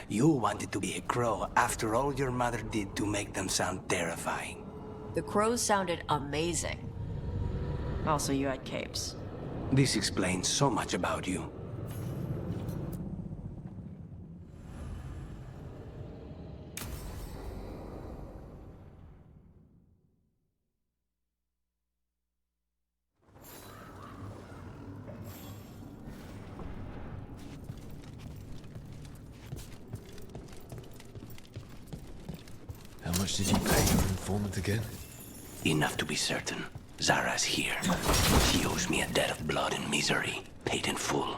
You wanted to be a crow after all your mother did to make them sound terrifying. The crows sounded amazing. Also, you had capes. This explains so much about you. How much did you pay your informant again? Enough to be certain. Zara's here. She owes me a debt of blood and misery, paid in full.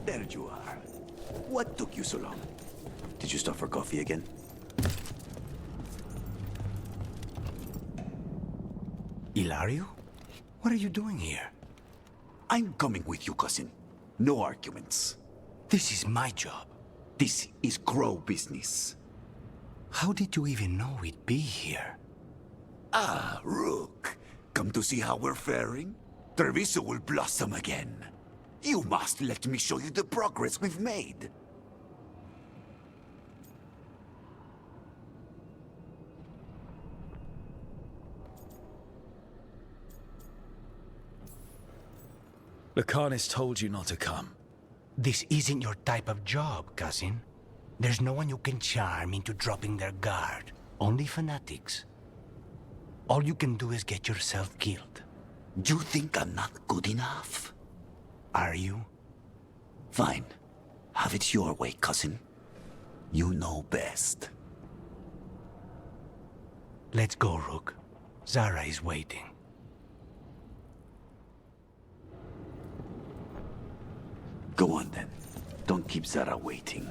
There you are. What took you so long? Did you stop for coffee again? Ilario? What are you doing here? I'm coming with you, cousin. No arguments. This is my job. This is Crow business. How did you even know we'd be here? Ah, Rook. Come to see how we're faring? Treviso will blossom again. You must let me show you the progress we've made. Lucanus told you not to come. This isn't your type of job, cousin. There's no one you can charm into dropping their guard. Only fanatics. All you can do is get yourself killed. You think I'm not good enough? Are you? Fine. Have it your way, cousin. You know best. Let's go, Rook. Zara is waiting. Go on then. Don't keep Zara waiting.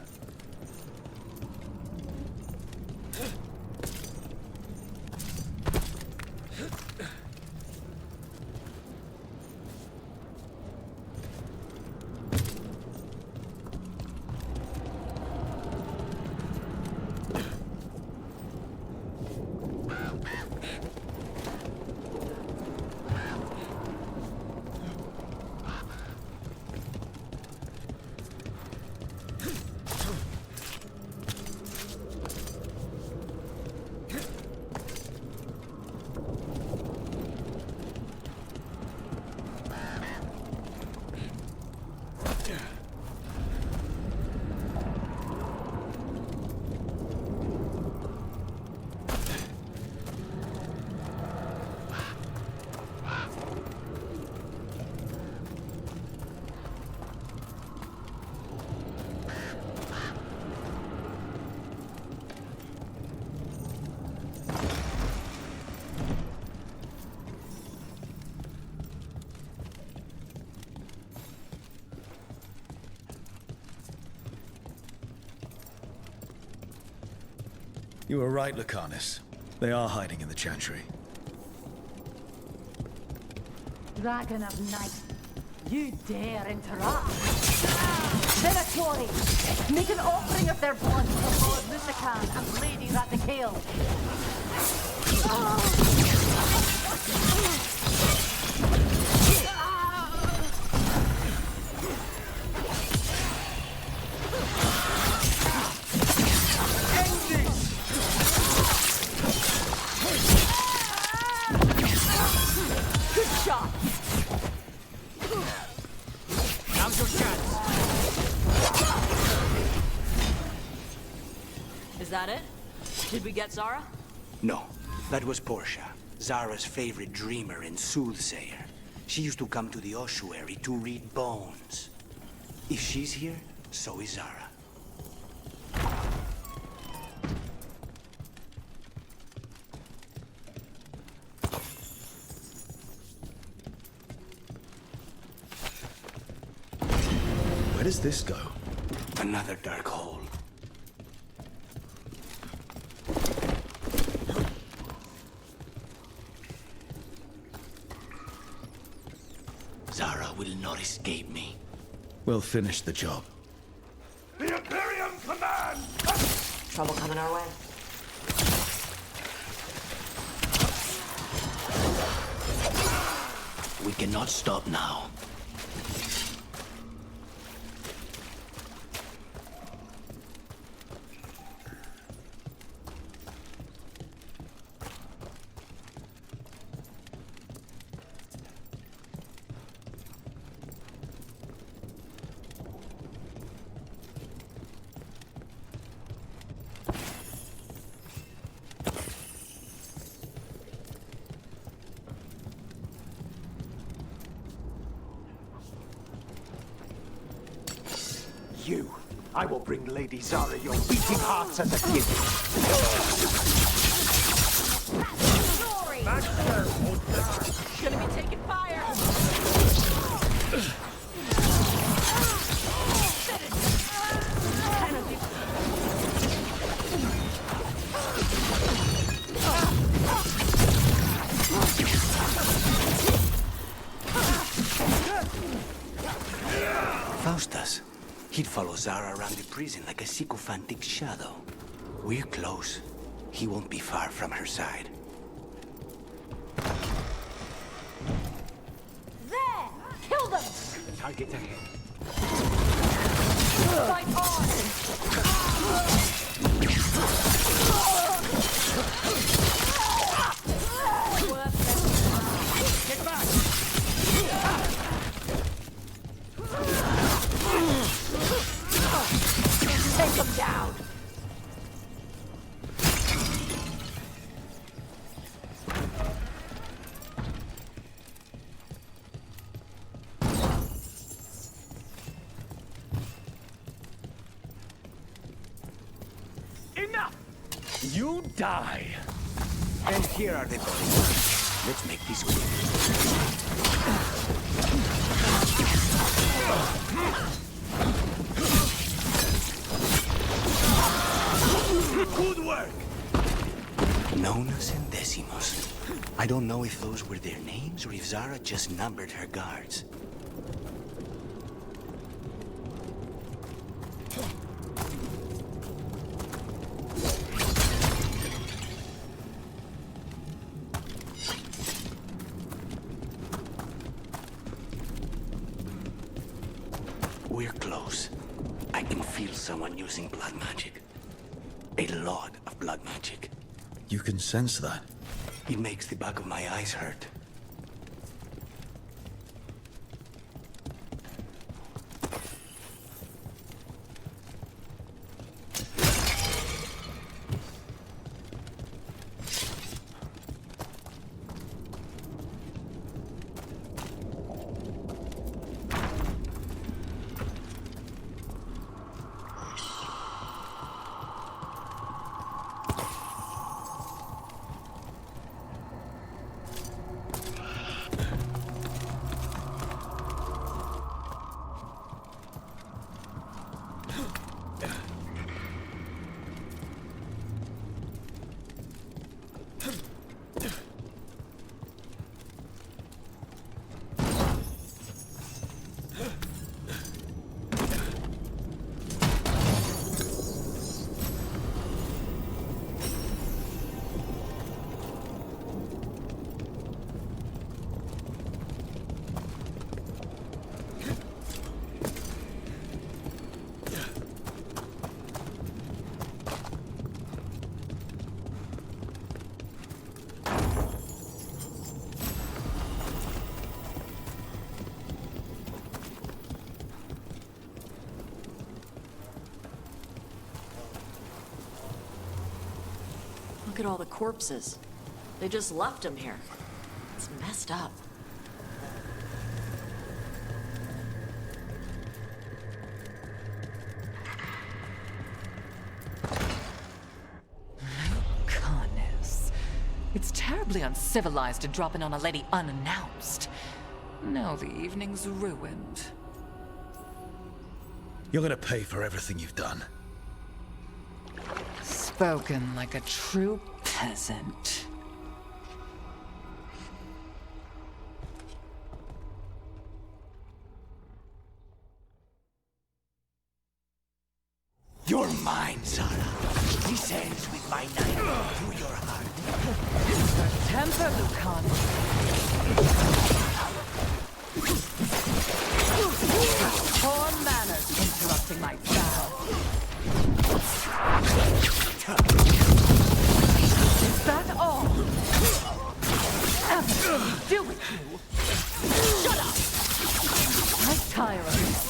You were right, Lucanus. They are hiding in the Chantry. Dragon of Night, you dare interrupt? Venatori, make an offering of their blood to Lord Lusican and Lady Ratikale. Good shot. Now's your chance. Is that it? Did we get Zara? No, that was Portia, Zara's favorite dreamer and soothsayer. She used to come to the ossuary to read bones. If she's here, so is Zara. Where does this go? Another dark hole. Zara will not escape me. We'll finish the job. The Imperium command! Trouble coming our way. We cannot stop now. You. I will bring Lady Zara your beating hearts as a gift. Glory! Gonna be taking fire. Faustus. He'd follow Zara around the prison like a sycophantic shadow. We're close. He won't be far from her side. There! Kill them! Target ahead. Fight on! Get back! Take them down! Enough! You die! And here are the bodies. Let's make this quick. Good work! Nonas and Decimos. I don't know if those were their names or if Zara just numbered her guards. We're close. I can feel someone using blood magic. A lot of blood magic. You can sense that. It makes the back of my eyes hurt. look at all the corpses. They just left him here. It's messed up. Goodness. It's terribly uncivilized to drop in on a lady unannounced. Now the evening's ruined. You're gonna pay for everything you've done. Spoken like a true peasant. You're mine, Zara. This ends with my knife through your heart. Temper, Lucan. Poor manners interrupting my vow. Is that all? Ever do with you? Shut up! I tire of this.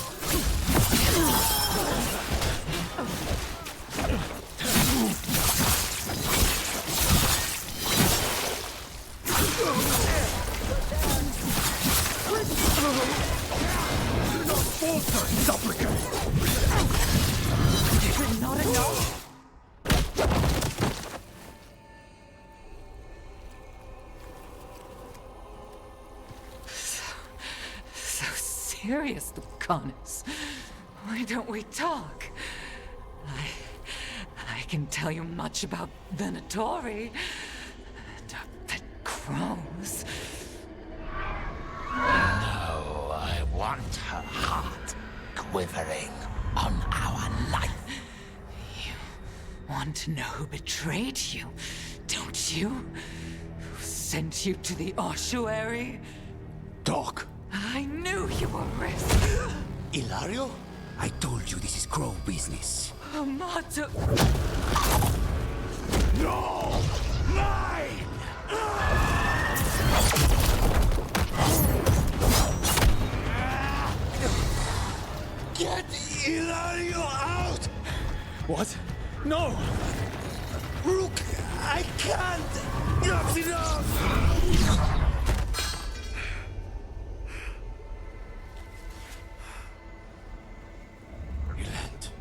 Not enough? So serious, Lucanus. Why don't we talk? I can tell you much about Venatori and our pet crows. No, I want her heart quivering on our knife. Want to know who betrayed you, don't you? Who sent you to the ossuary? Doc! I knew you were risk. Ilario? I told you this is crow business. Amato. No! Mine! Get Ilario out! What? No! Rook, I can't! Enough's enough! Relent.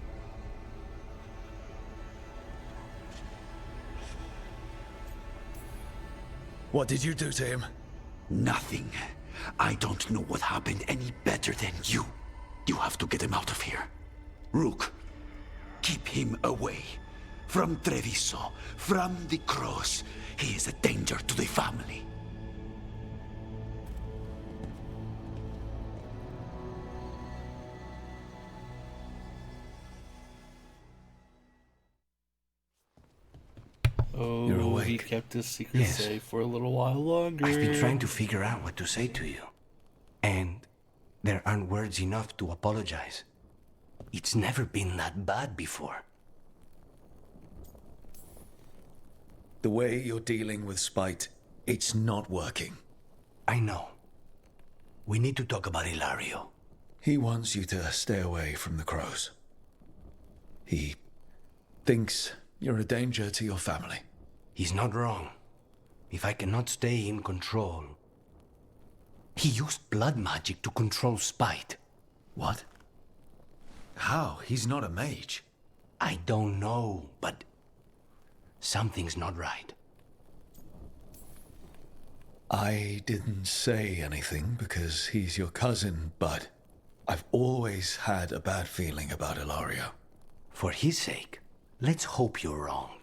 What did you do to him? Nothing. I don't know what happened any better than you. You have to get him out of here. Rook, keep him away. From Treviso, from the cross. He is a danger to the family. Oh, You're he awake. kept his secret Yes. safe for a little while longer. I've been trying to figure out what to say to you. And there aren't words enough to apologize. It's never been that bad before. The way you're dealing with spite, it's not working. I know. We need to talk about Ilario. He wants you to stay away from the crows. He thinks you're a danger to your family. He's not wrong. If I cannot stay in control... He used blood magic to control spite. What? How? He's not a mage. I don't know, but... something's not right. I didn't say anything because he's your cousin, but I've always had a bad feeling about Ilario. For his sake, let's hope you're wrong.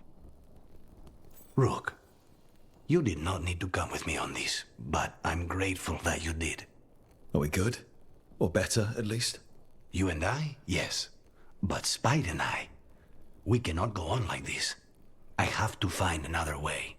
Rook, you did not need to come with me on this, but I'm grateful that you did. Are we good? Or better, at least? You and I, yes. But Spite and I, we cannot go on like this. I have to find another way.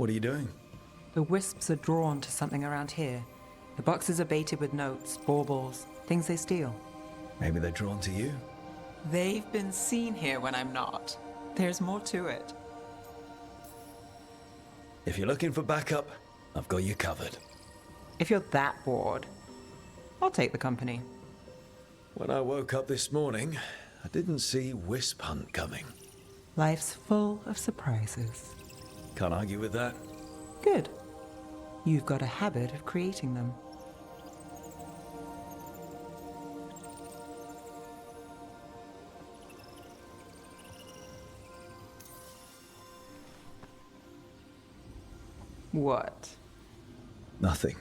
What are you doing? The wisps are drawn to something around here. The boxes are baited with notes, baubles, things they steal. Maybe they're drawn to you. They've been seen here when I'm not. There's more to it. If you're looking for backup, I've got you covered. If you're that bored, I'll take the company. When I woke up this morning, I didn't see Wisp Hunt coming. Life's full of surprises. Can't argue with that. Good. You've got a habit of creating them. What? Nothing.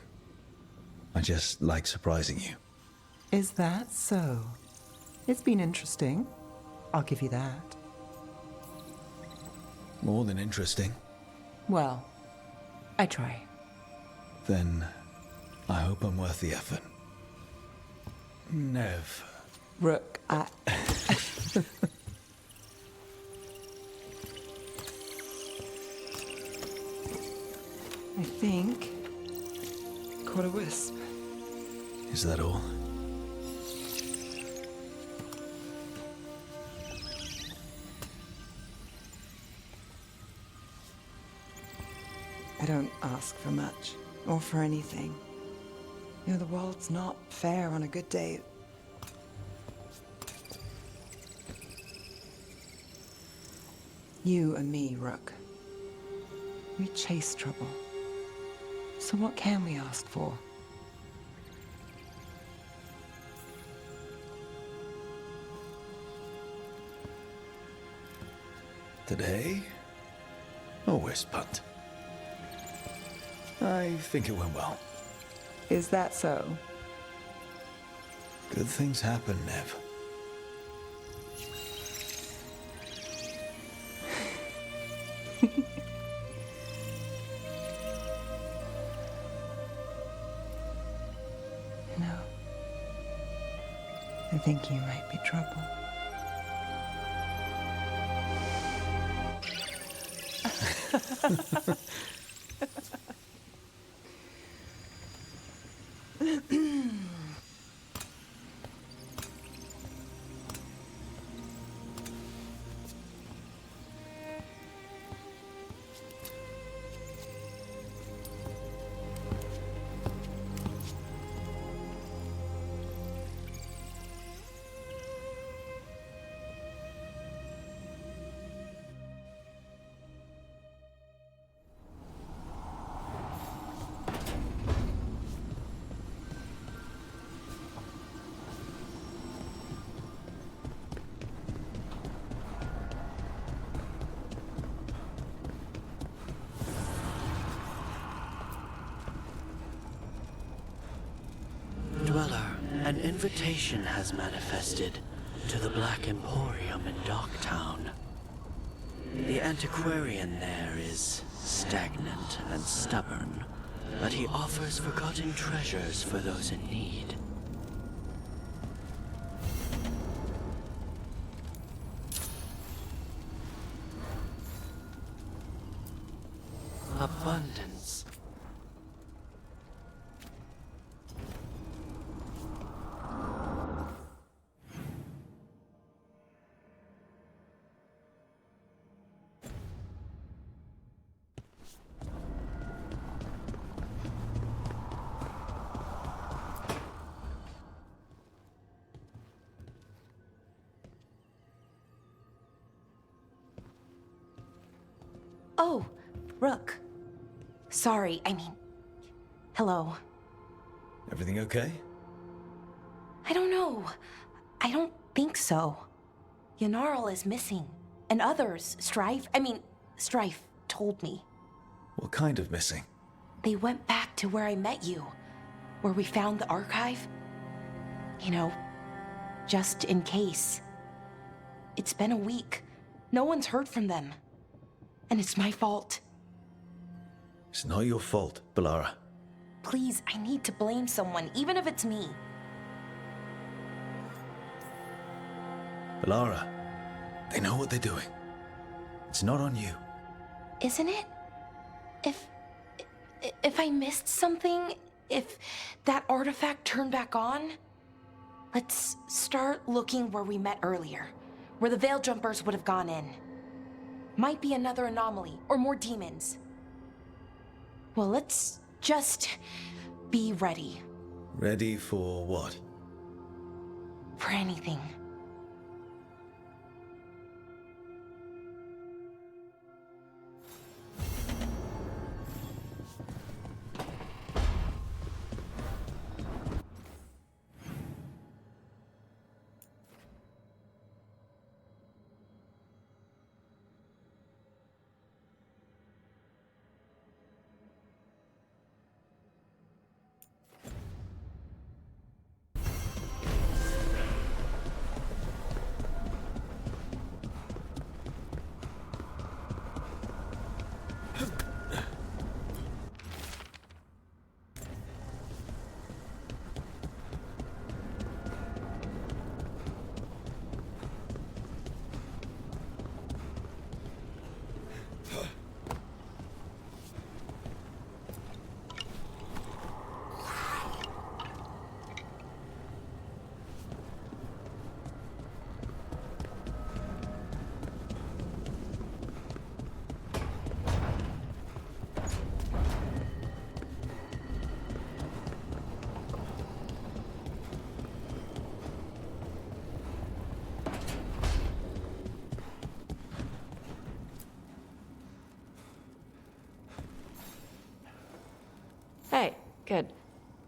I just like surprising you. Is that so? It's been interesting. I'll give you that. More than interesting. Well, I try. Then I hope I'm worth the effort. Nev. Rook, I think caught a wisp. Is that all? I don't ask for much, or for anything. You know, the world's not fair on a good day. You and me, Rook. We chase trouble. So what can we ask for? Today? A wisp hunt. I think it went well. Is that so? Good things happen, Nev. No. I think you might be trouble. Dweller, an invitation has manifested to the Black Emporium in Docktown. The antiquarian there is stagnant and stubborn, but he offers forgotten treasures for those in need. Abundance. Oh, Rook. Sorry, I mean... Hello. Everything okay? I don't know. I don't think so. Yanarl is missing. And others, Strife told me. What kind of missing? They went back to where I met you. Where we found the archive. You know, just in case. It's been a week. No one's heard from them. And it's my fault. It's not your fault, Bellara. Please, I need to blame someone, even if it's me. Bellara, they know what they're doing. It's not on you. Isn't it? If... if I missed something, if that artifact turned back on, let's start looking where we met earlier, where the Veil Jumpers would have gone in. Might be another anomaly, or more demons. Well, let's just be ready. Ready for what? For anything. Hey, good.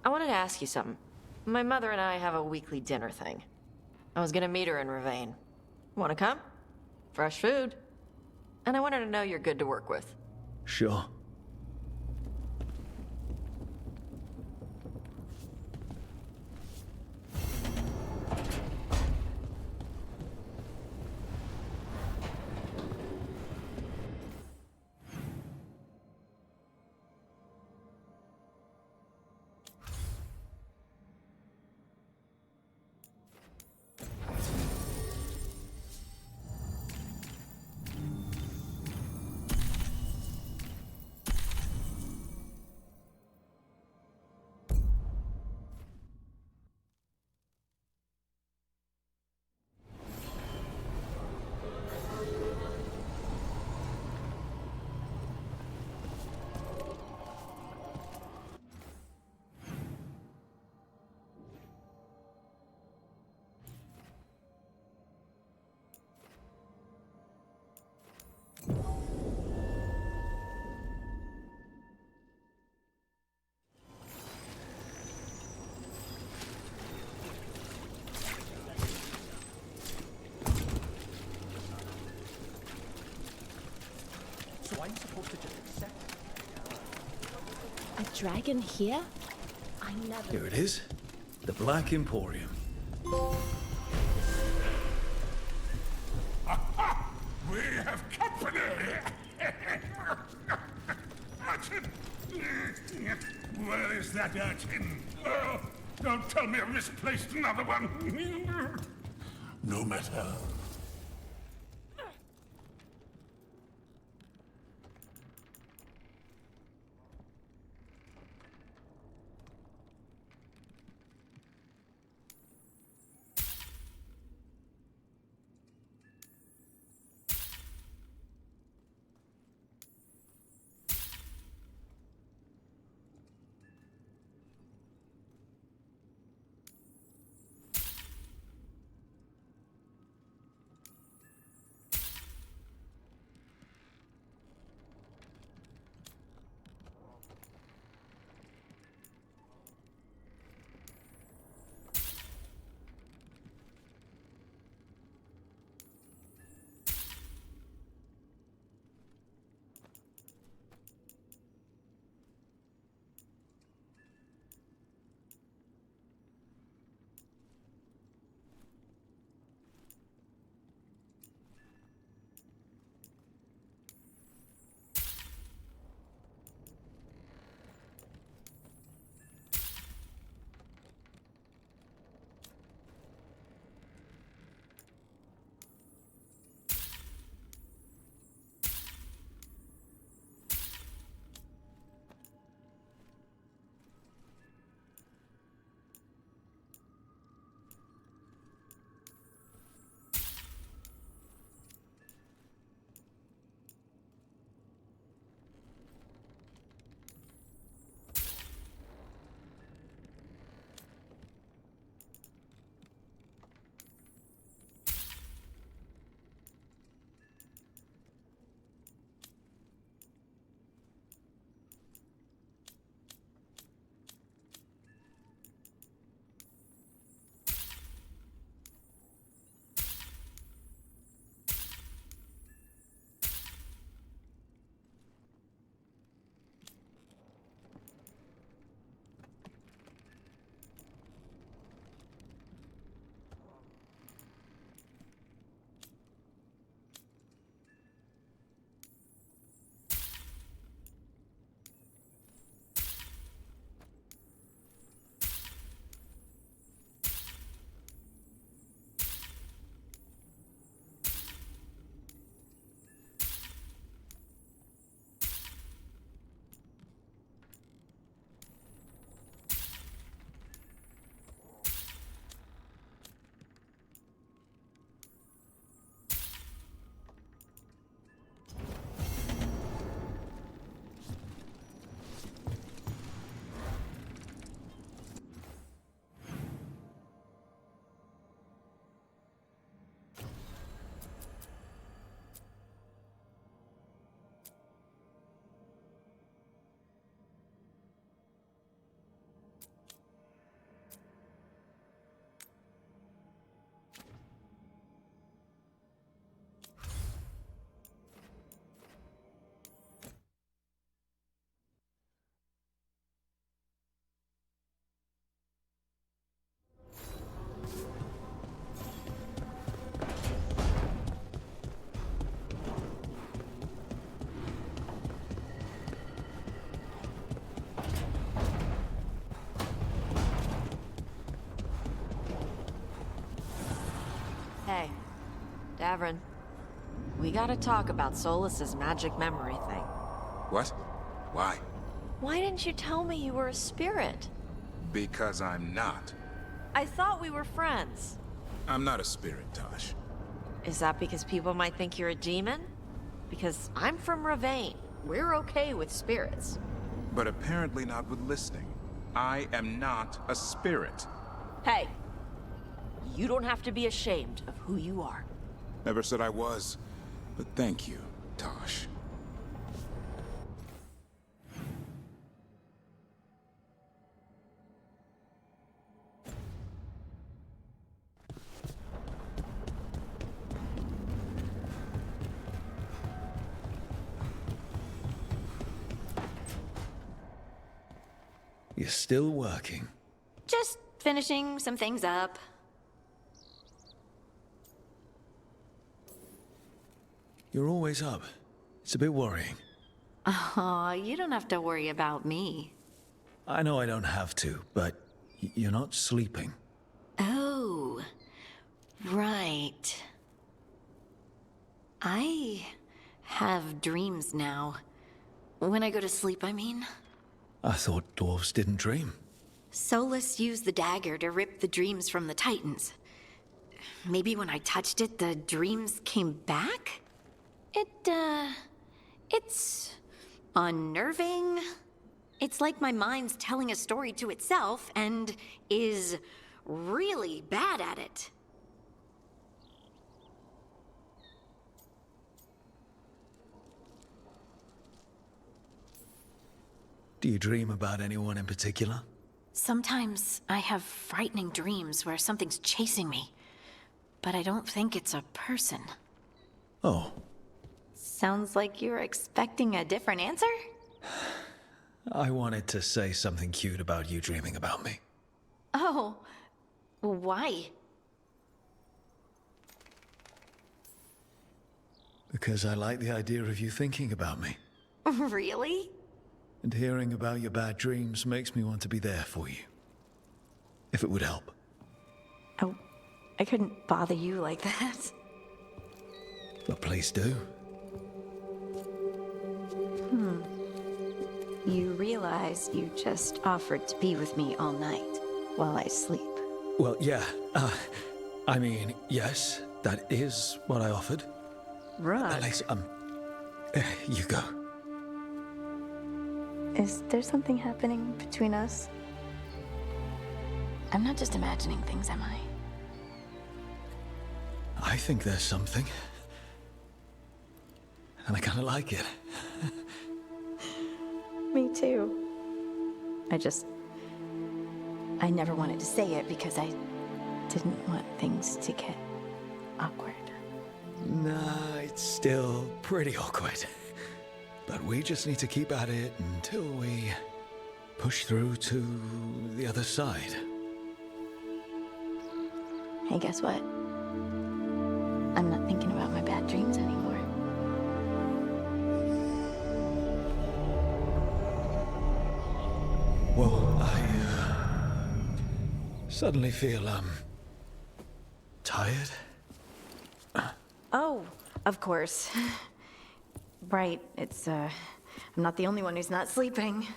I wanted to ask you something. My mother and I have a weekly dinner thing. I was gonna meet her in Ravane. Wanna come? Fresh food. And I wanted to know you're good to work with. Sure. So I'm supposed to just accept A dragon here? I never... Here it is. The Black Emporium. Aha! We have company! Urchin! Where is that urchin? Oh, don't tell me I misplaced another one! No matter. Tavern. We gotta talk about Solus's magic memory thing. What? Why? Why didn't you tell me you were a spirit? Because I'm not. I thought we were friends. I'm not a spirit, Tosh. Is that because people might think you're a demon? Because I'm from Ravane. We're okay with spirits. But apparently not with listening. I am not a spirit. Hey, you don't have to be ashamed of who you are. Never said I was. But thank you, Tosh. You're still working. Just finishing some things up. You're always up. It's a bit worrying. Aw, you don't have to worry about me. I know I don't have to, but you're not sleeping. Oh, right. I have dreams now. When I go to sleep, I mean. I thought dwarves didn't dream. Solus used the dagger to rip the dreams from the Titans. Maybe when I touched it, the dreams came back? It's unnerving. It's like my mind's telling a story to itself and is really bad at it. Do you dream about anyone in particular? Sometimes I have frightening dreams where something's chasing me, but I don't think it's a person. Oh. Sounds like you're expecting a different answer? I wanted to say something cute about you dreaming about me. Oh, why? Because I like the idea of you thinking about me. Really? And hearing about your bad dreams makes me want to be there for you. If it would help. Oh, I couldn't bother you like that. But please do. You realize you just offered to be with me all night while I sleep. Well, yeah. I mean, yes, that is what I offered. Right. Alex, you go. Is there something happening between us? I'm not just imagining things, am I? I think there's something. And I kind of like it. Me too. I never wanted to say it because I didn't want things to get awkward. Nah, it's still pretty awkward. But we just need to keep at it until we push through to the other side. Hey, guess what? I'm not thinking about my bad dreams anymore. Well, I suddenly feel, tired. Oh, of course. Right, I'm not the only one who's not sleeping.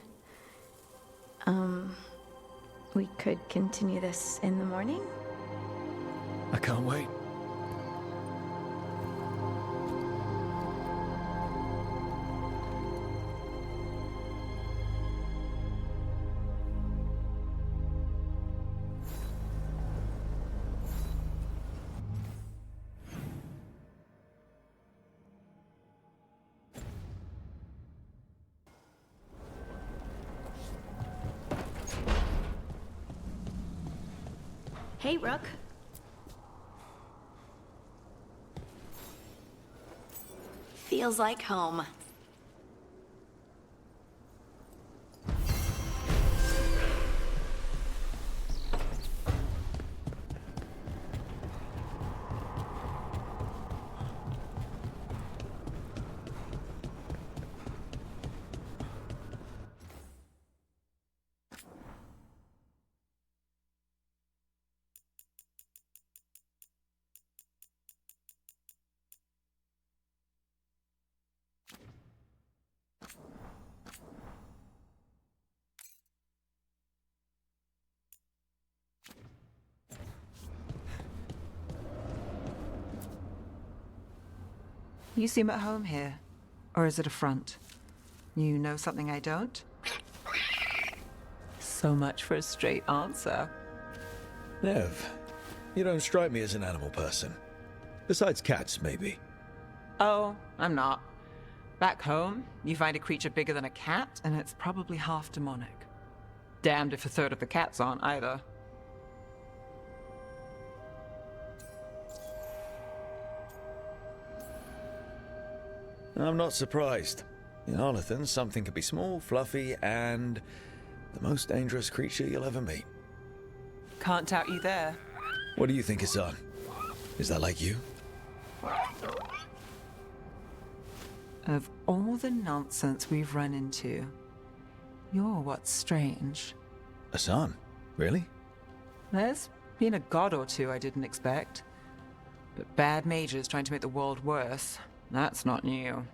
We could continue this in the morning? I can't wait. Hey, Rook. Feels like home. You seem at home here. Or is it a front? You know something I don't? So much for a straight answer. Nev, you don't strike me as an animal person. Besides cats, maybe. Oh, I'm not. Back home, you find a creature bigger than a cat, and it's probably half demonic. Damned if a third of the cats aren't either. I'm not surprised. In Arlathan, something can be small, fluffy, and the most dangerous creature you'll ever meet. Can't doubt you there. What do you think, Hassan? Is that like you? Of all the nonsense we've run into, you're what's strange. Hassan? Really? There's been a god or two I didn't expect. But bad mages trying to make the world worse, that's not new.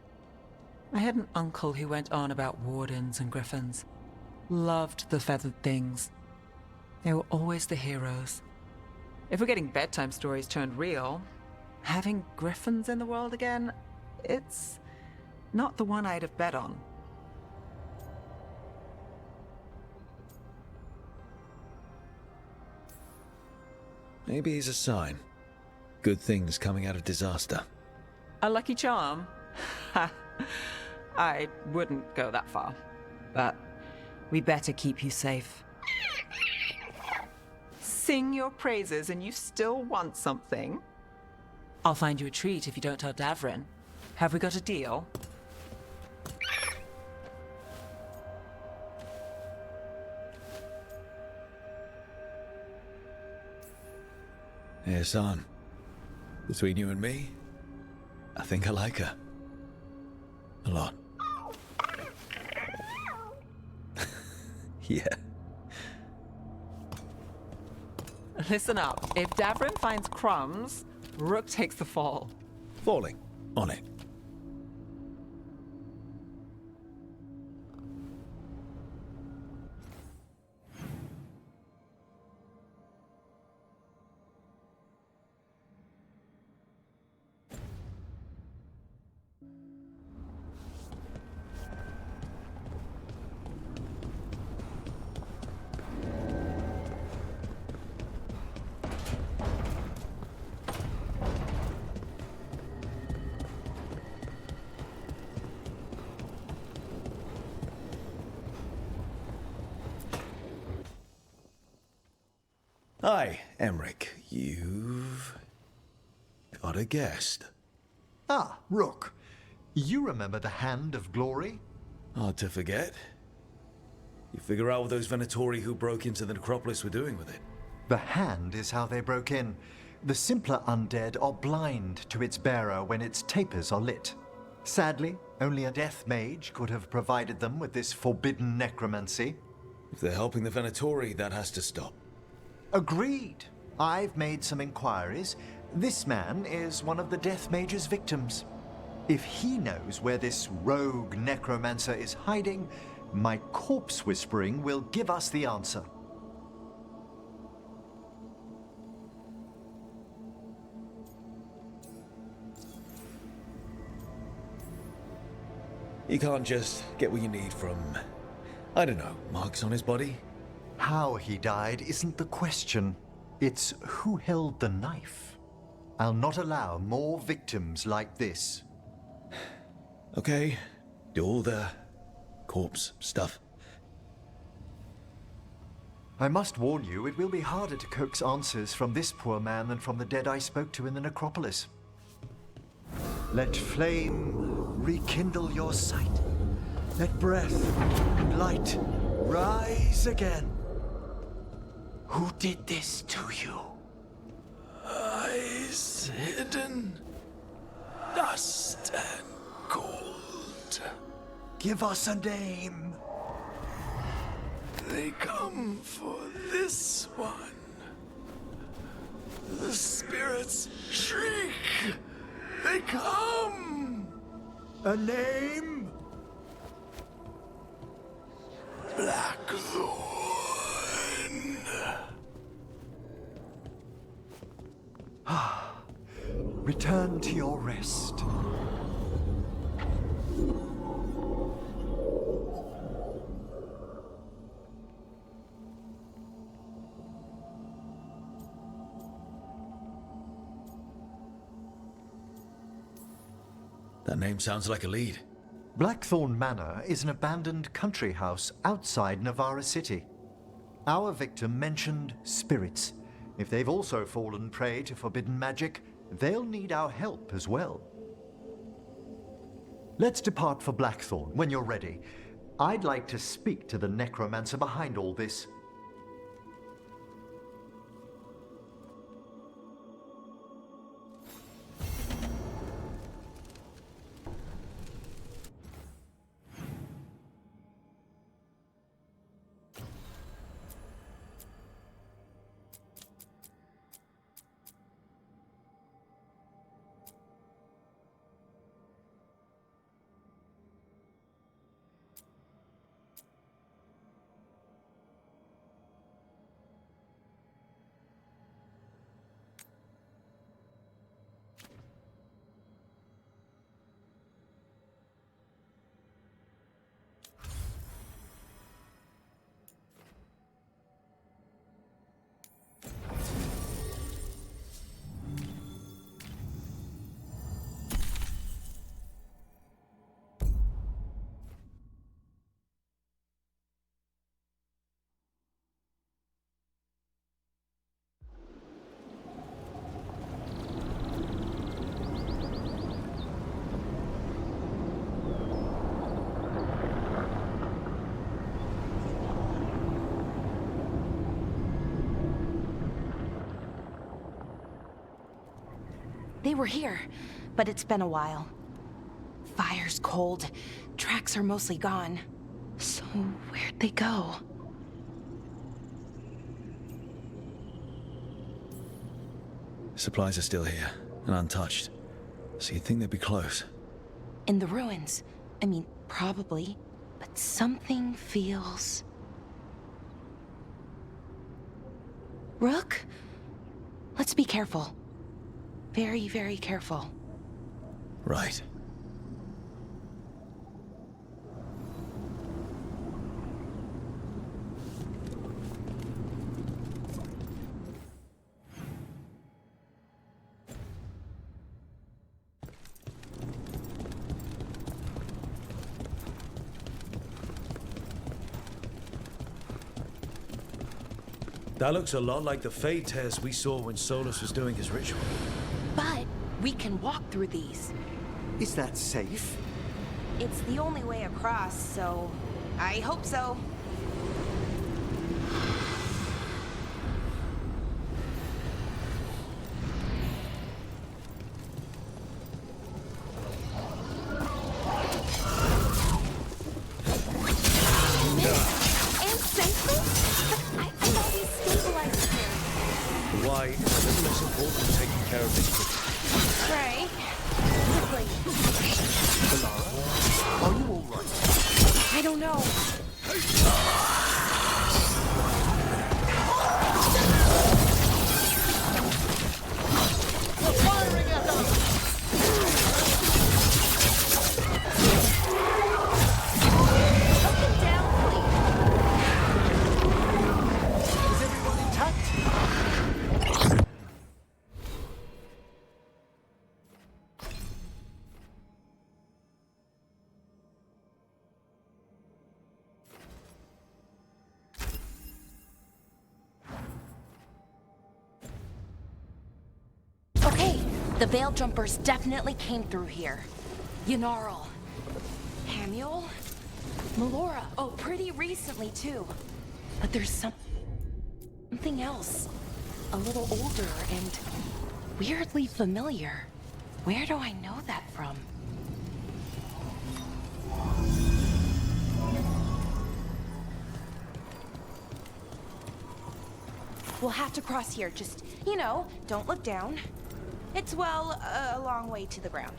I had an uncle who went on about wardens and griffins. Loved the feathered things. They were always the heroes. If we're getting bedtime stories turned real, having griffins in the world again, it's not the one I'd have bet on. Maybe he's a sign. Good things coming out of disaster. A lucky charm? Ha! I wouldn't go that far. But we better keep you safe. Sing your praises and you still want something? I'll find you a treat if you don't tell Davrin. Have we got a deal? Hey, Hassan. Between you and me, I think I like her. A lot. Yeah. Listen up. If Davrin finds crumbs, Rook takes the fall. Falling. On it. Hi, Emmerich. You've got a guest. Ah, Rook. You remember the Hand of Glory? Hard to forget. You figure out what those Venatori who broke into the necropolis were doing with it. The Hand is how they broke in. The simpler undead are blind to its bearer when its tapers are lit. Sadly, only a death mage could have provided them with this forbidden necromancy. If they're helping the Venatori, that has to stop. Agreed. I've made some inquiries. This man is one of the Death Mage's victims. If he knows where this rogue necromancer is hiding, my corpse whispering will give us the answer. You can't just get what you need from, I don't know, marks on his body? How he died isn't the question. It's who held the knife. I'll not allow more victims like this. Okay, do all the corpse stuff. I must warn you, it will be harder to coax answers from this poor man than from the dead I spoke to in the necropolis. Let flame rekindle your sight. Let breath and light rise again. Who did this to you? Eyes hidden, dust and gold. Give us a name. They come for this one. The spirits shriek. They come. A name? Blackthorn. Return to your rest. That name sounds like a lead. Blackthorn Manor is an abandoned country house outside Navarra City. Our victim mentioned spirits. If they've also fallen prey to forbidden magic, they'll need our help as well. Let's depart for Blackthorn when you're ready. I'd like to speak to the necromancer behind all this. They were here, but it's been a while. Fire's cold. Tracks are mostly gone. So where'd they go? Supplies are still here, and untouched. So you'd think they'd be close. In the ruins. I mean, probably. But something feels... Rook? Let's be careful. Very, very careful. Right. That looks a lot like the Fade test we saw when Solus was doing his ritual. But we can walk through these. Is that safe? It's the only way across, so I hope so. Why is it a little less important than taking care of this quickly? Right. Quickly. Solara, are you all right? I don't know. They're firing at us! Something down, please. Is everyone intact? Okay, the Veil Jumpers definitely came through here. Yanarl. Hamiel? Melora. Oh, pretty recently, too. But there's something else. A little older and weirdly familiar. Where do I know that from? We'll have to cross here. Just, you know, don't look down. It's, well, a long way to the ground.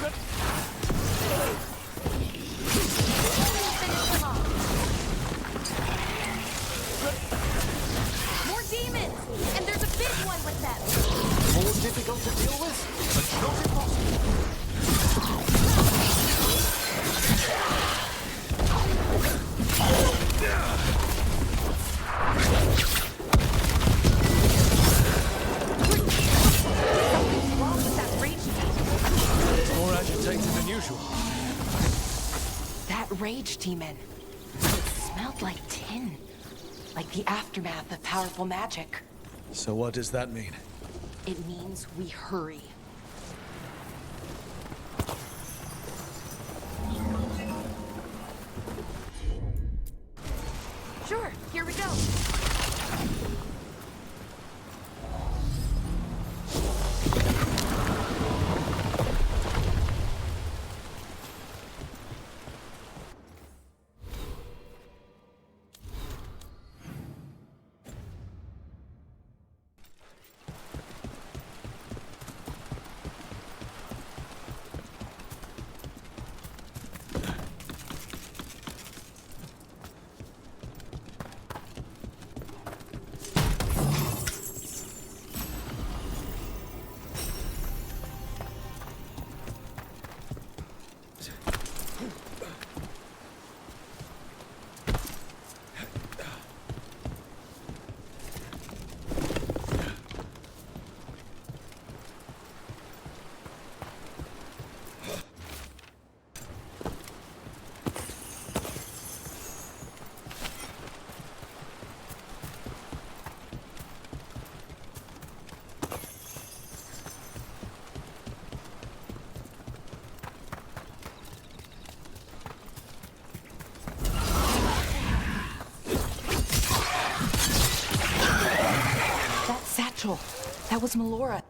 More demons! And there's a big one with them! More difficult to deal with, but not impossible. Something's wrong with that rage demon. It's more agitated than usual. That rage demon. It smelled like tin. Like the aftermath of powerful magic. So what does that mean? It means we hurry. Sure, here we go. Satchel. That was Melora.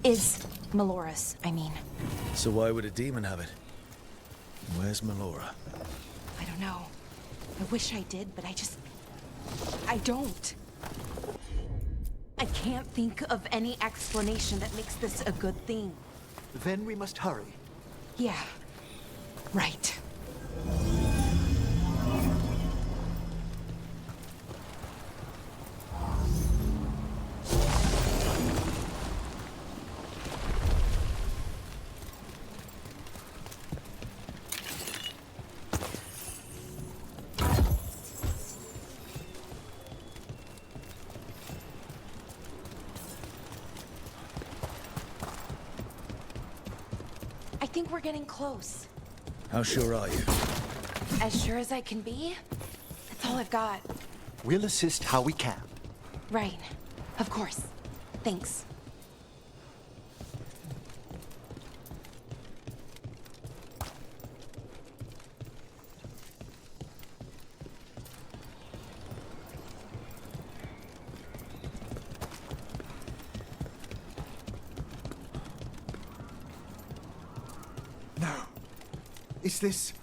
Is Melora's, I mean. So why would a demon have it? Where's Melora? I don't know. I wish I did, but I don't. I can't think of any explanation that makes this a good thing. Then we must hurry. Yeah. Right. I think we're getting close. How sure are you? As sure as I can be. That's all I've got. We'll assist how we can. Right. Of course. Thanks. Is this...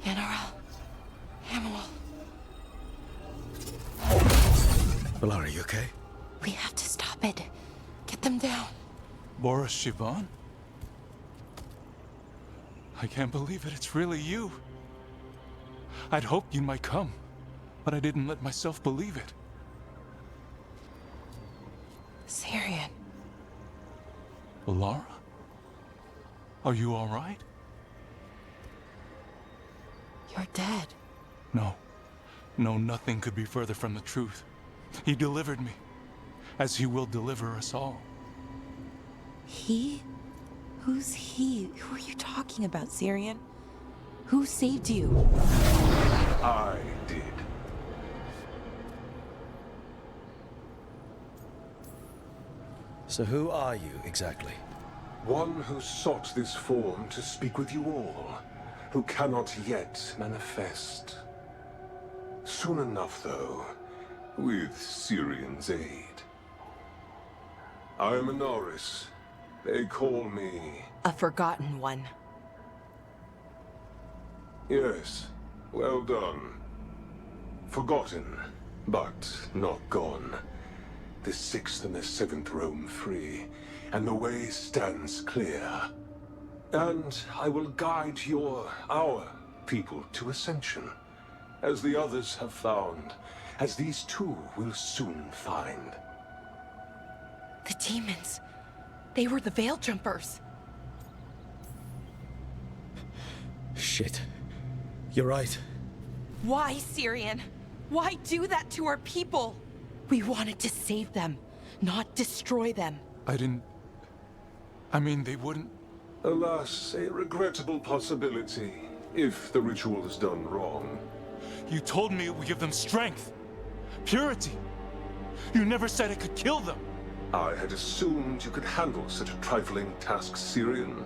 General. Hamill. Valara, you okay? We have to stop it. Get them down. Boris Shivan? I can't believe it. It's really you. I'd hoped you might come, but I didn't let myself believe it. Syrian. Valara? Are you all right? You're dead. No. No, nothing could be further from the truth. He delivered me, as he will deliver us all. He? Who's he? Who are you talking about, Syrian? Who saved you? I did. So who are you, exactly? One who sought this form to speak with you all, who cannot yet manifest. Soon enough, though, with Syrian's aid. I am a Norris. They call me... A forgotten one. Yes, well done. Forgotten, but not gone. The 6th and the 7th roam free, and the way stands clear. And I will guide our people to ascension, as the others have found, as these two will soon find. The demons. They were the Veil Jumpers. Shit. You're right. Why, Syrian? Why do that to our people? We wanted to save them, not destroy them. I mean, they wouldn't... Alas, a regrettable possibility, if the ritual is done wrong. You told me it would give them strength, purity. You never said it could kill them. I had assumed you could handle such a trifling task, Syrian.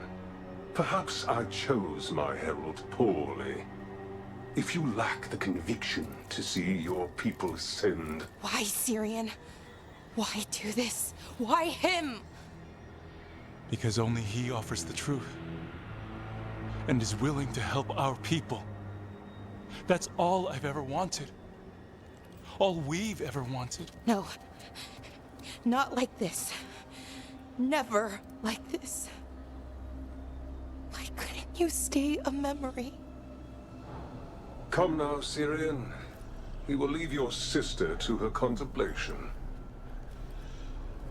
Perhaps I chose my herald poorly. If you lack the conviction to see your people ascend... Why, Syrian? Why do this? Why him? Because only he offers the truth. And is willing to help our people. That's all I've ever wanted. All we've ever wanted. No. Not like this. Never like this. Why couldn't you stay a memory? Come now, Syrian. We will leave your sister to her contemplation.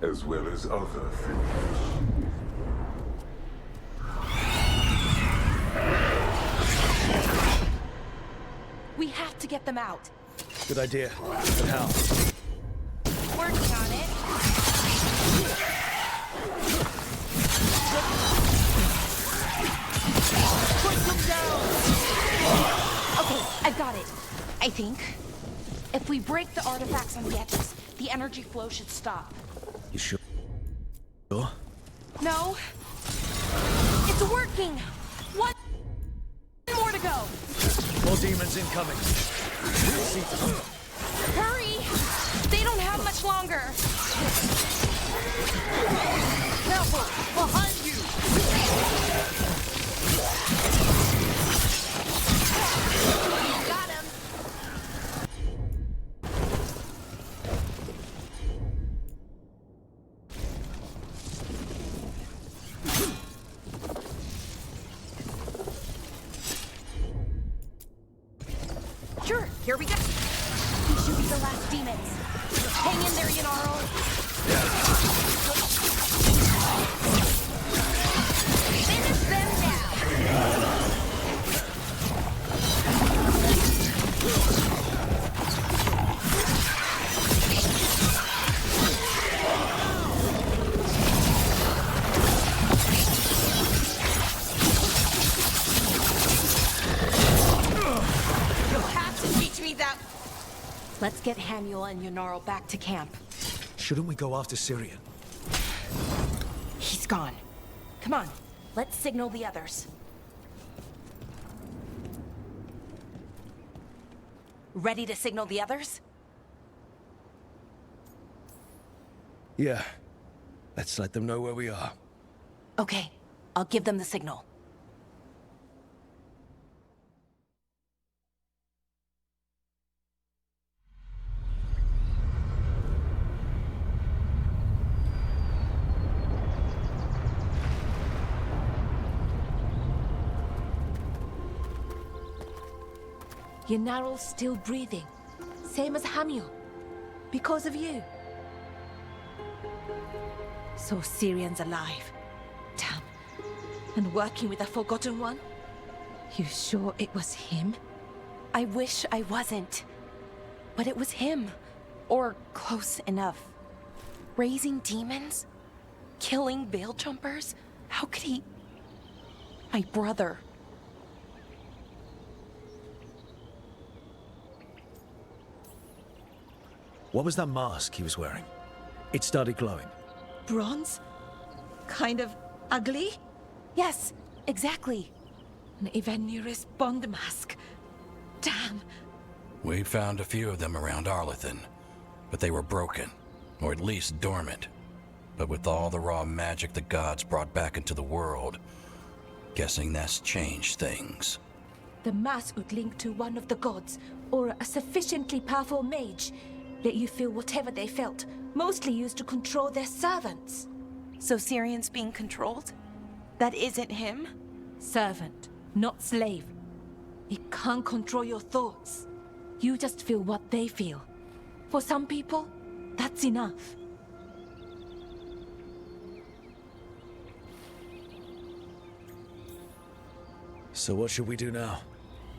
As well as other things. We have to get them out. Good idea. But how? Working on it. Put them down! Okay, I've got it. I think. If we break the artifacts on the edges, the energy flow should stop. You sure? No. It's working! One more to go! More demons incoming. Hurry! They don't have much longer. Careful! Behind you! Got him! Sure, here we go. These should be the last demons. Hang in there, Yanaro. Finish them now. You'll have to teach me that. Let's get Hamuel and Yanaro back to camp. Shouldn't we go after Syrian? He's gone. Come on, let's signal the others. Ready to signal the others? Yeah. Let's let them know where we are. Okay, I'll give them the signal. Yanaro's still breathing. Same as Hamuel. Because of you. So Syrian's alive. Damn. And working with a Forgotten One? You sure it was him? I wish I wasn't. But it was him. Or close enough. Raising demons? Killing Veil Jumpers? How could he... My brother. What was that mask he was wearing? It started glowing. Bronze? Kind of ugly? Yes, exactly. An Evanirus Bond mask. Damn. We found a few of them around Arlethan, but they were broken, or at least dormant. But with all the raw magic the gods brought back into the world, guessing that's changed things. The mask would link to one of the gods, or a sufficiently powerful mage. let you feel whatever they felt, mostly used to control their servants. So Syrian's being controlled? That isn't him? Servant, not slave. It can't control your thoughts. You just feel what they feel. For some people, that's enough. So what should we do now?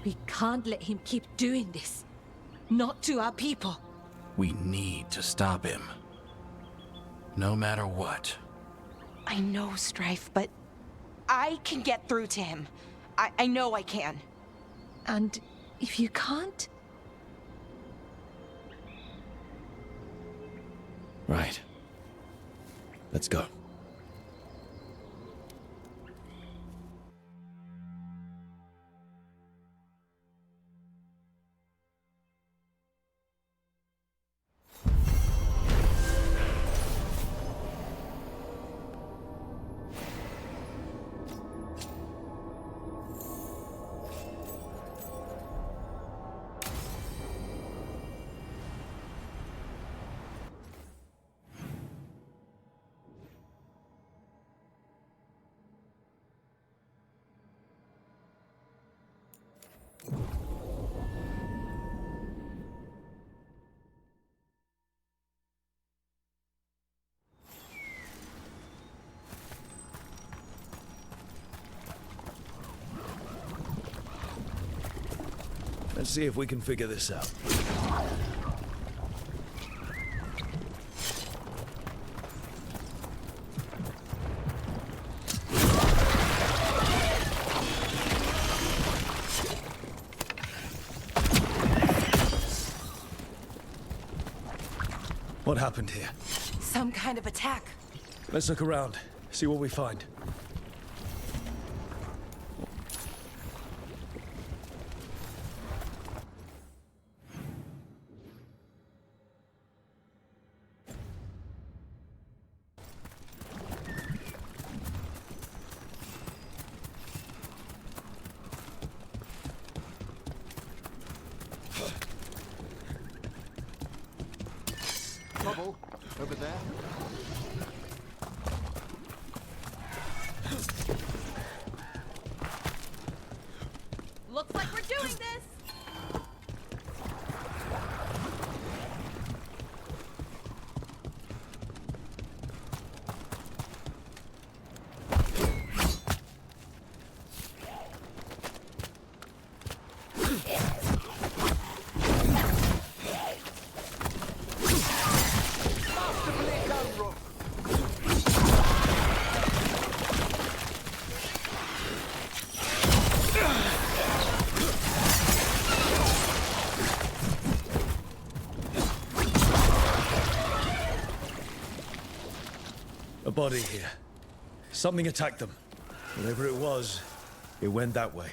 We can't let him keep doing this. Not to our people. We need to stop him. No matter what. I know, Strife, but I can get through to him. I know I can. And if you can't? Right. Let's go. Let's see if we can figure this out. What happened here? Some kind of attack. Let's look around, see what we find. Trouble over there. Looks like we're doing this! A body here. Something attacked them. Whatever it was, it went that way.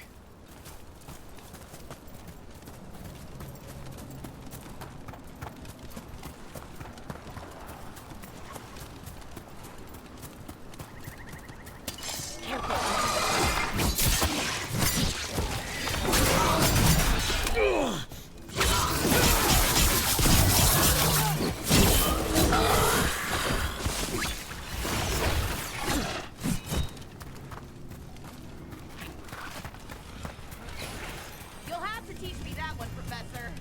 You'll have to teach me that one, Professor.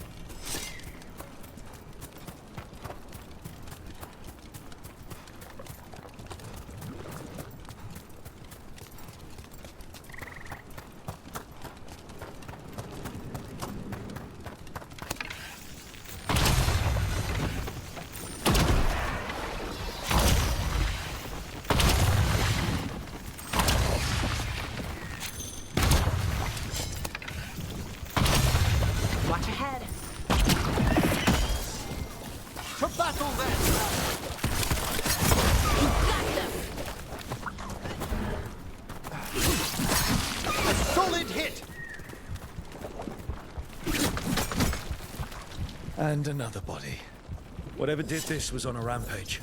Watch ahead. To battle then! A solid hit! And another body. Whatever did this was on a rampage.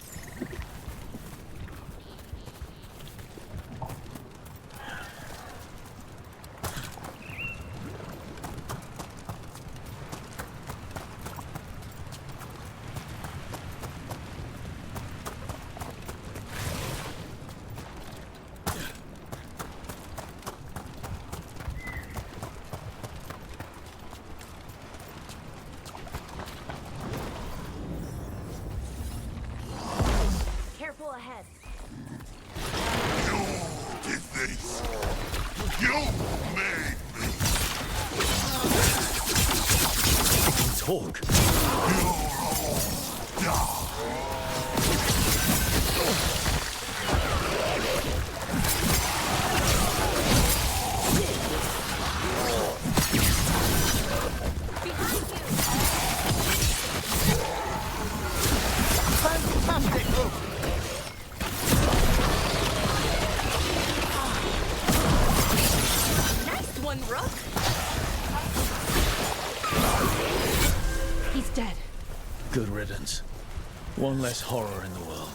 face. You made me. Talk. You're all done. Fantastic! Nice one, Rook. He's dead. Good riddance. One less horror in the world.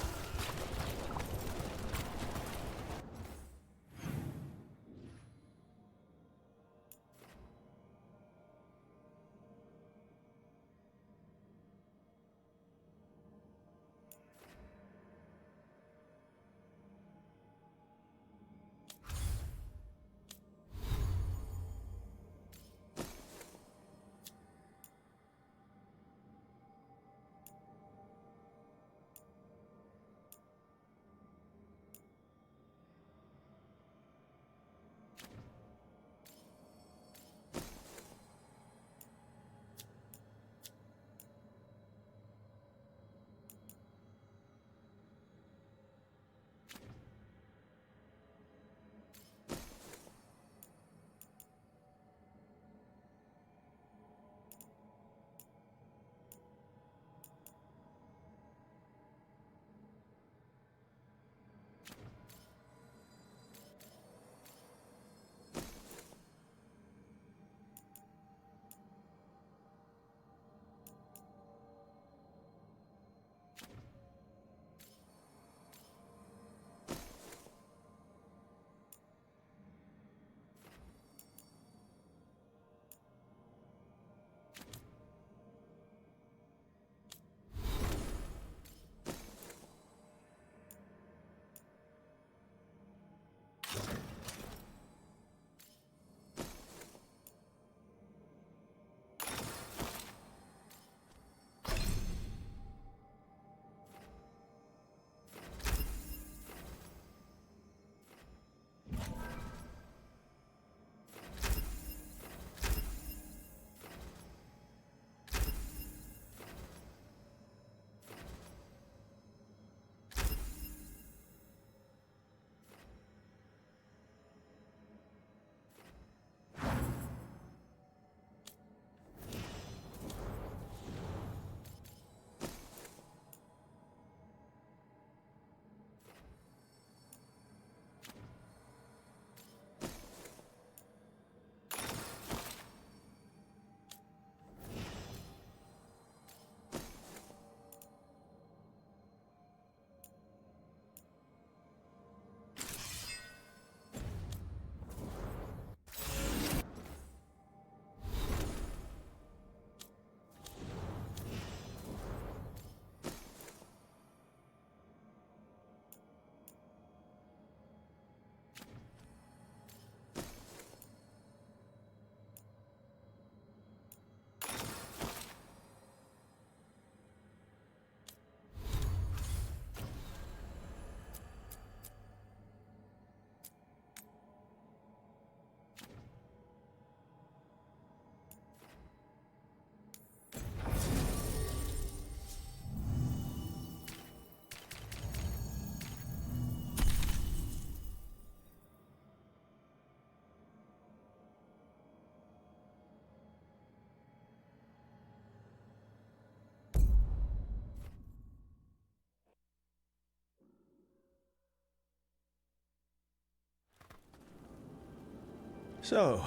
So,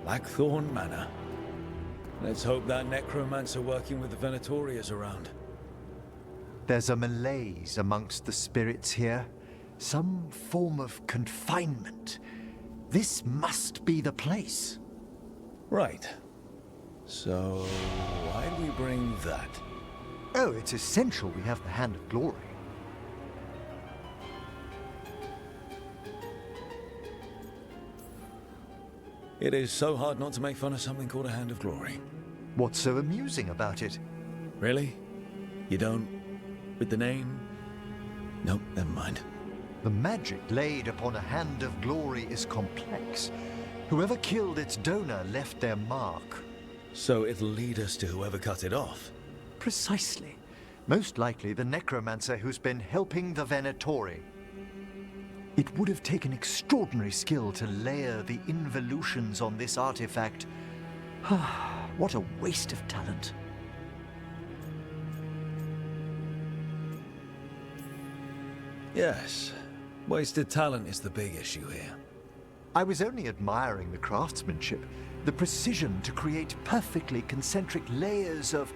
Blackthorn Manor. Let's hope that necromancer working with the Venatori is around. There's a malaise amongst the spirits here. Some form of confinement. This must be the place. Right. So, why do we bring that? Oh, it's essential we have the Hand of Glory. It is so hard not to make fun of something called a Hand of Glory. What's so amusing about it? Really? You don't? With the name? Nope, never mind. The magic laid upon a hand of glory is complex. Whoever killed its donor left their mark. So it'll lead us to whoever cut it off? Precisely. Most likely the necromancer who's been helping the Venatori. It would have taken extraordinary skill to layer the involutions on this artifact. What a waste of talent. Yes. Wasted talent is the big issue here. I was only admiring the craftsmanship, the precision to create perfectly concentric layers of...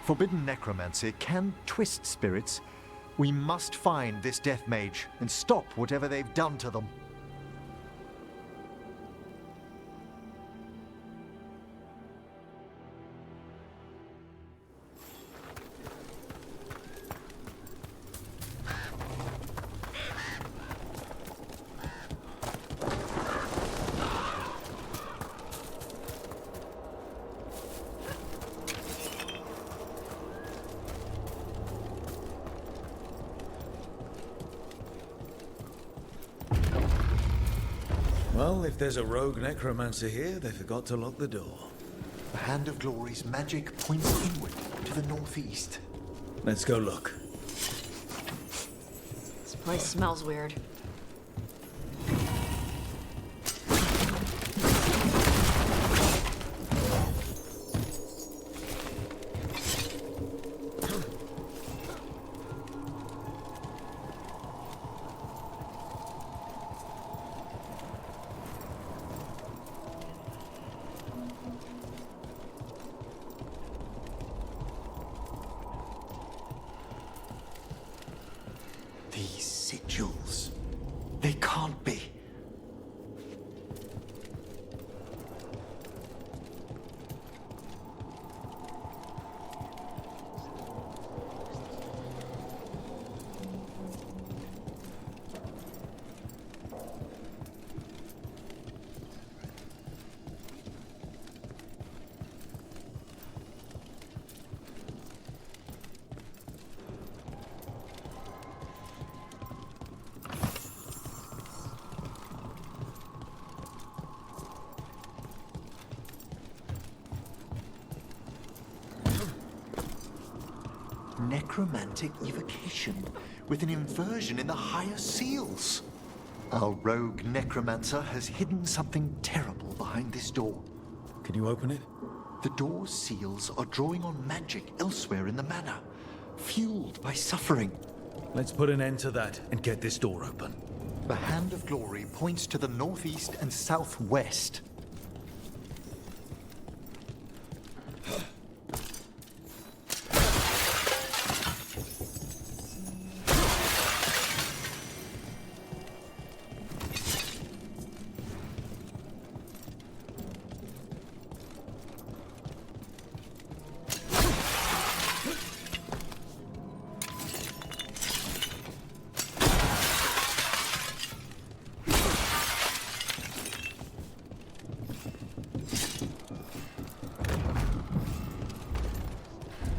Forbidden necromancy can twist spirits. We must find this death mage and stop whatever they've done to them. Well, if there's a rogue necromancer here, they forgot to lock the door. The Hand of Glory's magic points inward to the northeast. Let's go look. This place smells weird. These sigils. They can't be. Necromantic evocation, with an inversion in the higher seals. Our rogue necromancer has hidden something terrible behind this door. Can you open it? The door's seals are drawing on magic elsewhere in the manor, fueled by suffering. Let's put an end to that and get this door open. The Hand of Glory points to the northeast and southwest.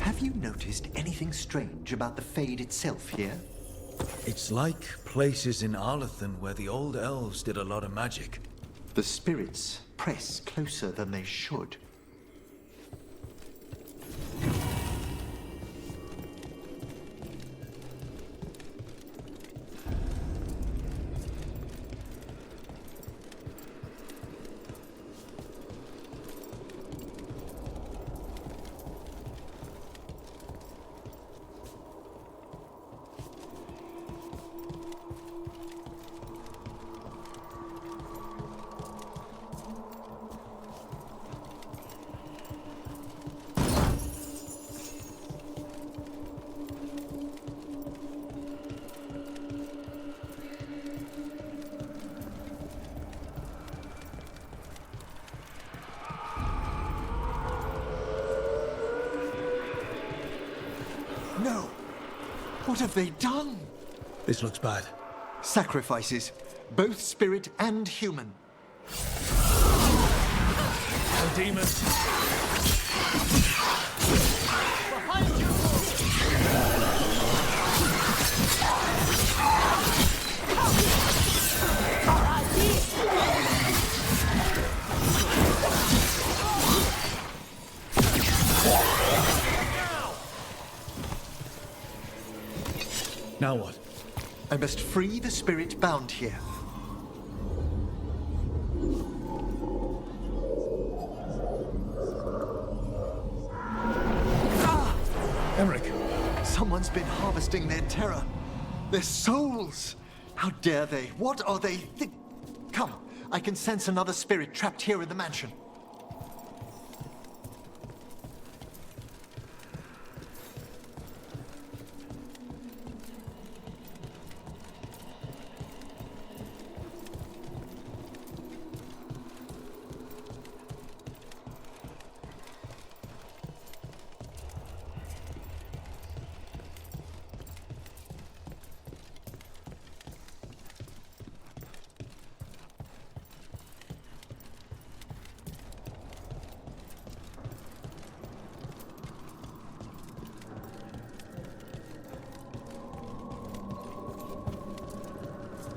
Have you noticed anything strange about the Fade itself here? It's like places in Arlathan where the old elves did a lot of magic. The spirits press closer than they should. No! What have they done? This looks bad. Sacrifices, both spirit and human. No demons. Behind you! Now what? I must free the spirit bound here. Emmerich! Someone's been harvesting their terror. Their souls! How dare they? What are they Come, I can sense another spirit trapped here in the mansion.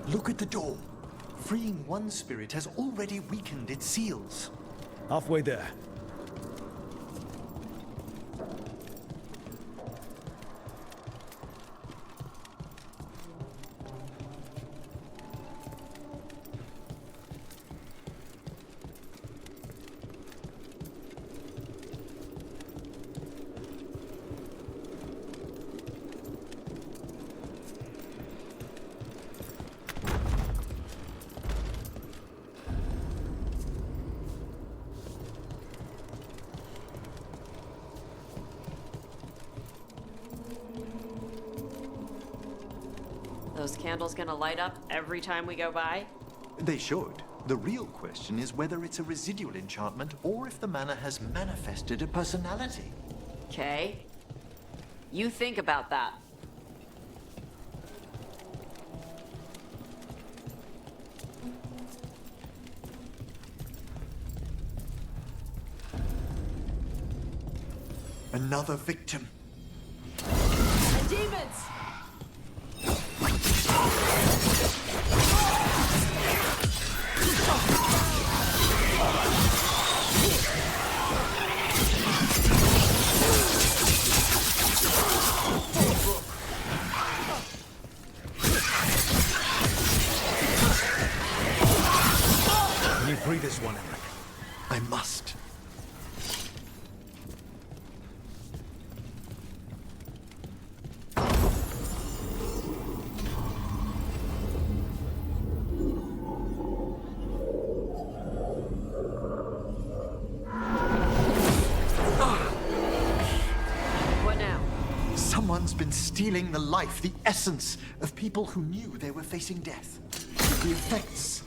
Look at the door. Freeing one spirit has already weakened its seals. Halfway there. Those candles gonna light up every time we go by? They should. The real question is whether it's a residual enchantment or if the manor has manifested a personality. Okay. You think about that. Another victim. The demons! Can you free this one, Emmerich? I must. What now? Someone's been stealing the life, the essence of people who knew they were facing death. The effects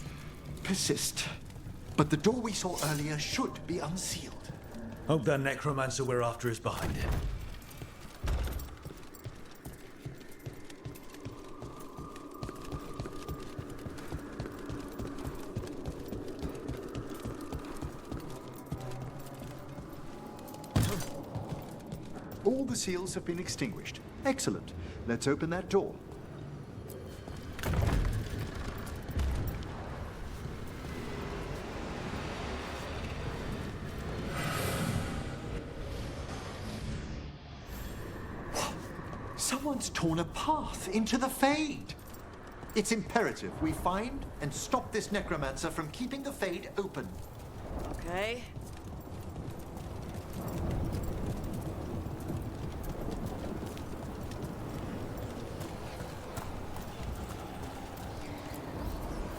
persist. But the door we saw earlier should be unsealed. Hope that necromancer we're after is behind it. All the seals have been extinguished. Excellent. Let's open that door. Someone's torn a path into the Fade. It's imperative we find and stop this necromancer from keeping the Fade open. Okay.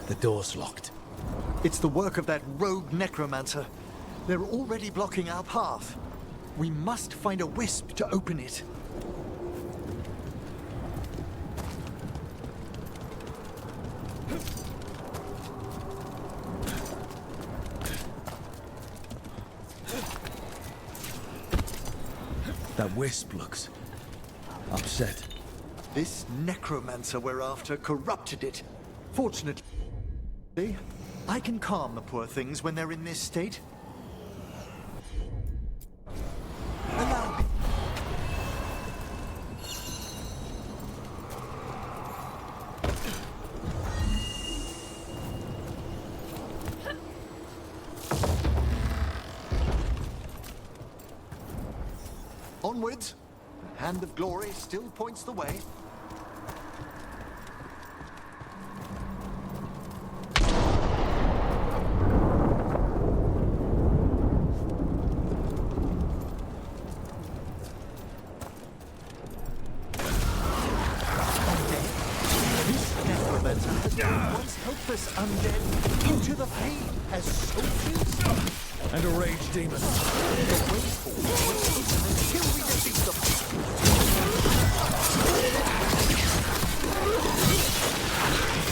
The door's locked. It's the work of that rogue necromancer. They're already blocking our path. We must find a wisp to open it. That wisp looks upset. This necromancer we're after corrupted it. Fortunately, I can calm the poor things when they're in this state. Allow me. Onwards. The hand of glory still points the way. worthless undead into the Fade as soldiers? And a rage demon. The way forward is open until we defeat them.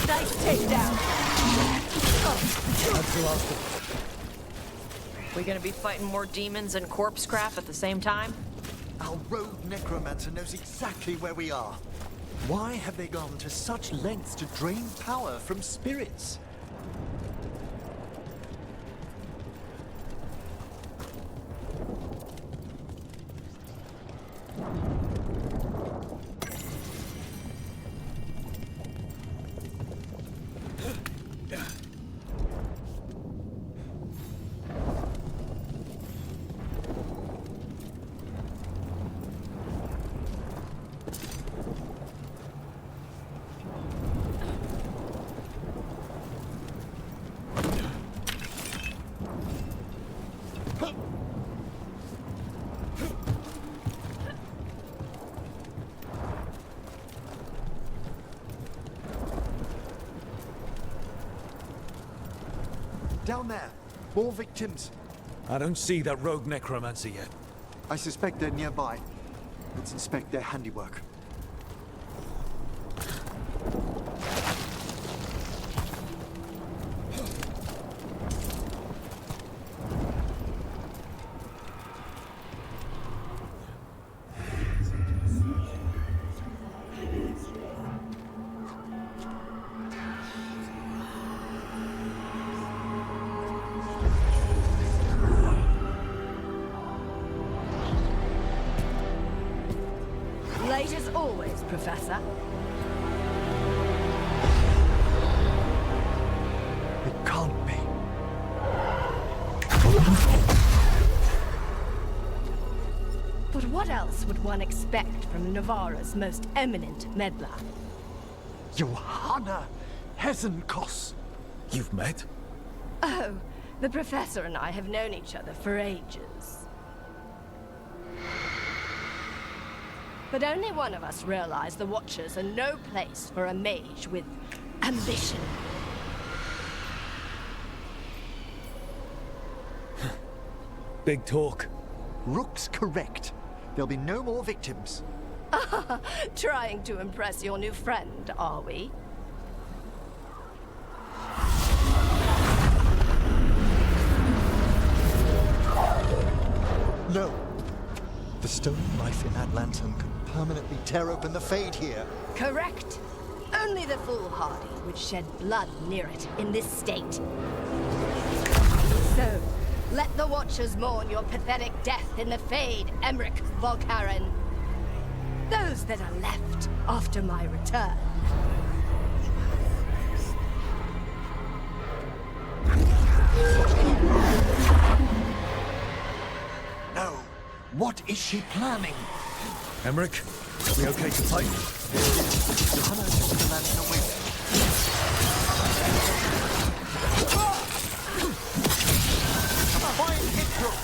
Nice takedown. That's the last one. We gonna be fighting more demons and corpse crap at the same time? Our rogue necromancer knows exactly where we are. Why have they gone to such lengths to drain power from spirits? Down there. More victims. I don't see that rogue necromancer yet. I suspect they're nearby. Let's inspect their handiwork. Late as always, Professor. It can't be. But what else would one expect from Navarra's most eminent meddler? Johanna Hesenkos. You've met? Oh, the Professor and I have known each other for ages. But only one of us realized the Watchers are no place for a mage with ambition. Big talk. Rook's correct. There'll be no more victims. Trying to impress your new friend, are we? No. The stone knife in that lantern could permanently tear open the Fade here. Correct. Only the foolhardy would shed blood near it in this state. So, let the Watchers mourn your pathetic death in the Fade, Emmerich Volkaren. Those that are left after my return. No. What is she planning? Emmerich, we okay to fight? Johanna took the lantern away. A fine hit, Rook.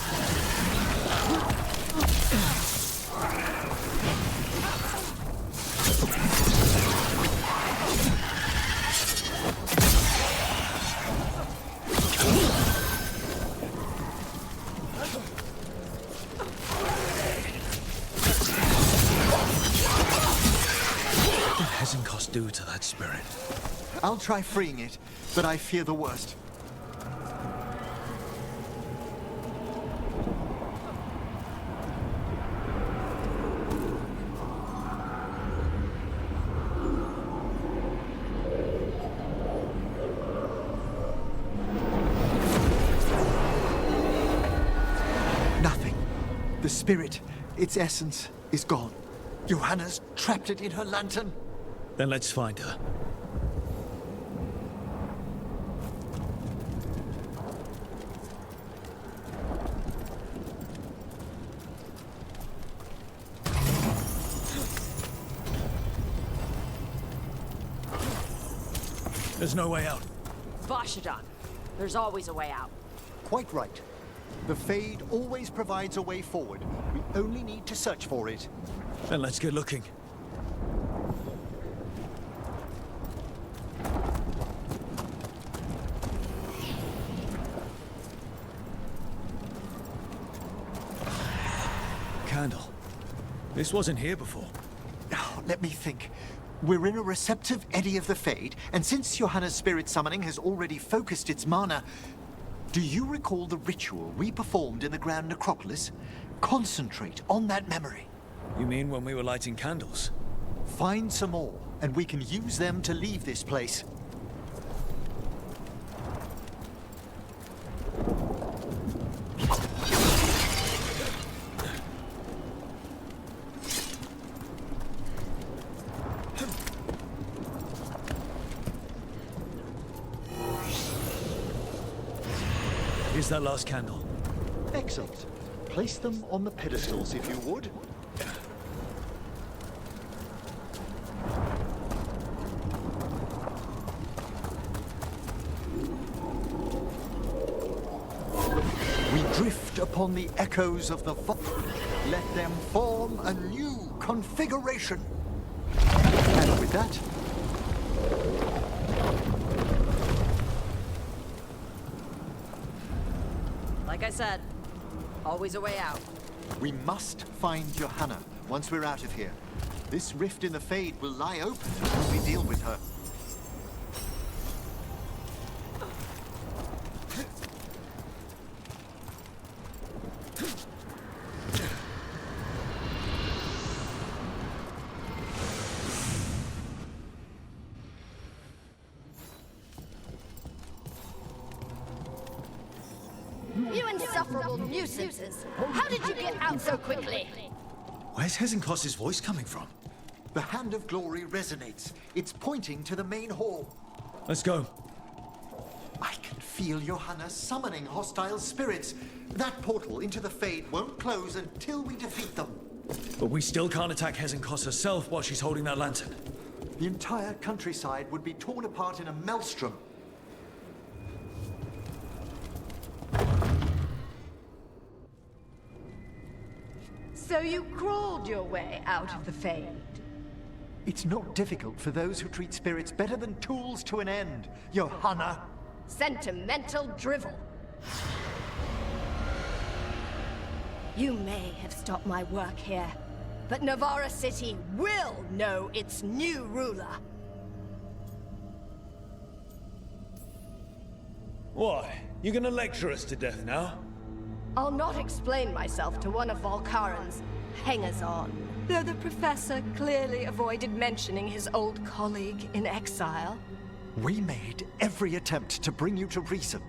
Hesenkos do to that spirit? I'll try freeing it, but I fear the worst. Nothing. The spirit, its essence, is gone. Johanna's trapped it in her lantern. Then let's find her. There's no way out. Vashadan, there's always a way out. Quite right. The Fade always provides a way forward. We only need to search for it. Then let's get looking. This wasn't here before. Oh, let me think. We're in a receptive eddy of the Fade, and since Johanna's spirit summoning has already focused its mana, do you recall the ritual we performed in the Grand Necropolis? Concentrate on that memory. You mean when we were lighting candles? Find some more, and we can use them to leave this place. Here's that last candle. Excellent. Place them on the pedestals, if you would. We drift upon the echoes of the let them form a new configuration. And with that, Like I said, always a way out. we must find Johanna once we're out of here. This rift in the Fade will lie open until we deal with her. You insufferable nuisances! How did you get out so quickly? Where's Hezenkos's voice coming from? The Hand of Glory resonates. It's pointing to the main hall. Let's go. I can feel Johanna summoning hostile spirits. That portal into the Fade won't close until we defeat them. But we still can't attack Hezenkos herself while she's holding that lantern. The entire countryside would be torn apart in a maelstrom. So you crawled your way out of the Fade? It's not difficult for those who treat spirits better than tools to an end, Johanna. Sentimental drivel. You may have stopped my work here, but Navarra City will know its new ruler. Why? You gonna lecture us to death now? I'll not explain myself to one of Volkaran's hangers-on. Though the professor clearly avoided mentioning his old colleague in exile. We made every attempt to bring you to reason.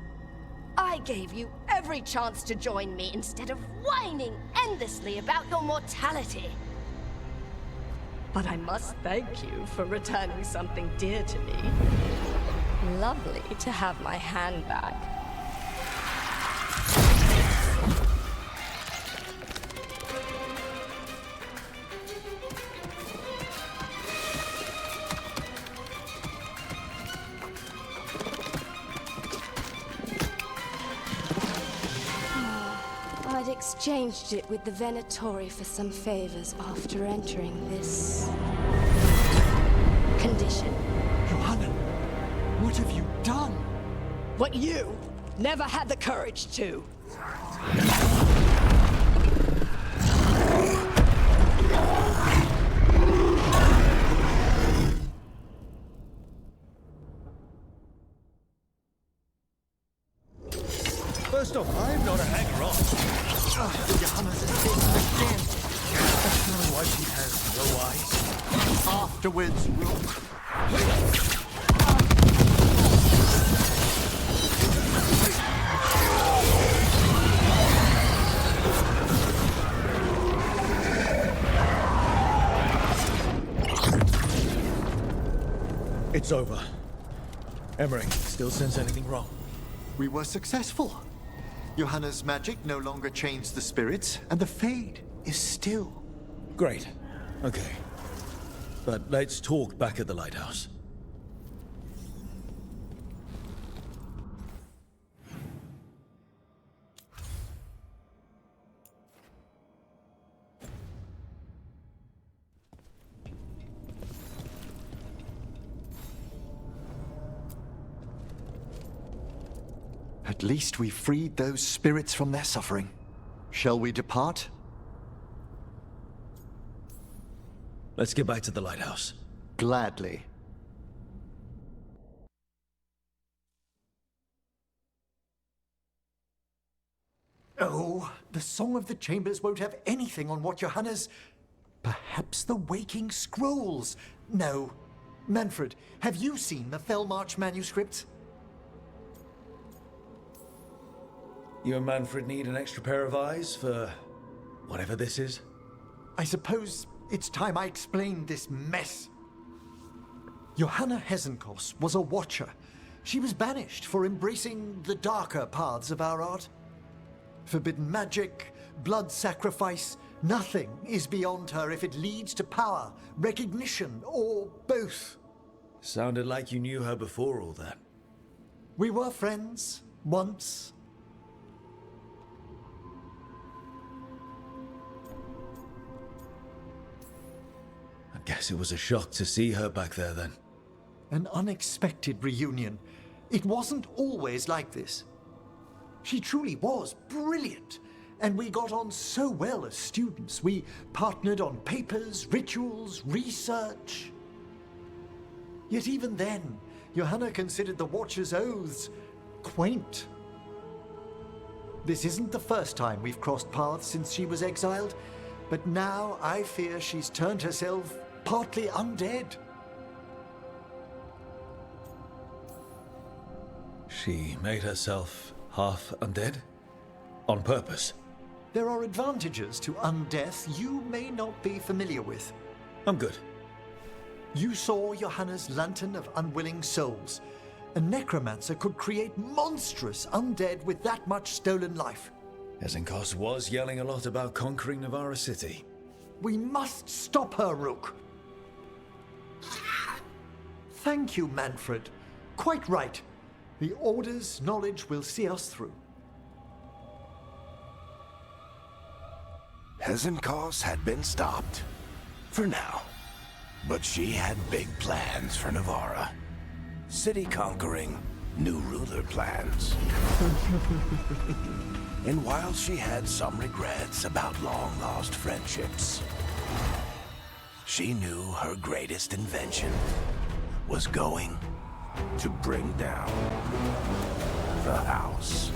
I gave you every chance to join me instead of whining endlessly about your mortality. But I must thank you for returning something dear to me. Lovely to have my hand back. I'd exchanged it with the Venatori for some favors after entering this condition. Johanna, what have you done? What you never had the courage to. First off, I'm not a hanger-on. Johanna's escaped again. That's not why she has no eyes. Afterwards, Rook. It's over. Emmerich, still sense anything wrong? We were successful. Johanna's magic no longer chains the spirits, and the Fade is still. Great. Okay. But let's talk back at the lighthouse. At least we freed those spirits from their suffering. Shall we depart? Let's get back to the lighthouse. Gladly. Oh, the Song of the Chambers won't have anything on what Johanna's... Perhaps the Waking Scrolls? No. Manfred, have you seen the Fellmarch manuscripts? You and Manfred need an extra pair of eyes for whatever this is? I suppose it's time I explained this mess. Johanna Hesenkos was a watcher. She was banished for embracing the darker paths of our art. Forbidden magic, blood sacrifice, nothing is beyond her if it leads to power, recognition, or both. Sounded like you knew her before all that. We were friends, once. I guess it was a shock to see her back there then. An unexpected reunion. It wasn't always like this. She truly was brilliant, and we got on so well as students. We partnered on papers, rituals, research. Yet even then, Johanna considered the Watcher's oaths quaint. This isn't the first time we've crossed paths since she was exiled, but now I fear she's turned herself partly undead. She made herself half undead? On purpose? There are advantages to undeath you may not be familiar with. I'm good. You saw Johanna's Lantern of Unwilling Souls. A necromancer could create monstrous undead with that much stolen life. Hesenkos was yelling a lot about conquering Navarra City. We must stop her, Rook. Thank you, Manfred. Quite right. The Order's knowledge will see us through. Hesenkos had been stopped. For now. But she had big plans for Navarra. City conquering, new ruler plans. And while she had some regrets about long-lost friendships, she knew her greatest invention was going to bring down the house.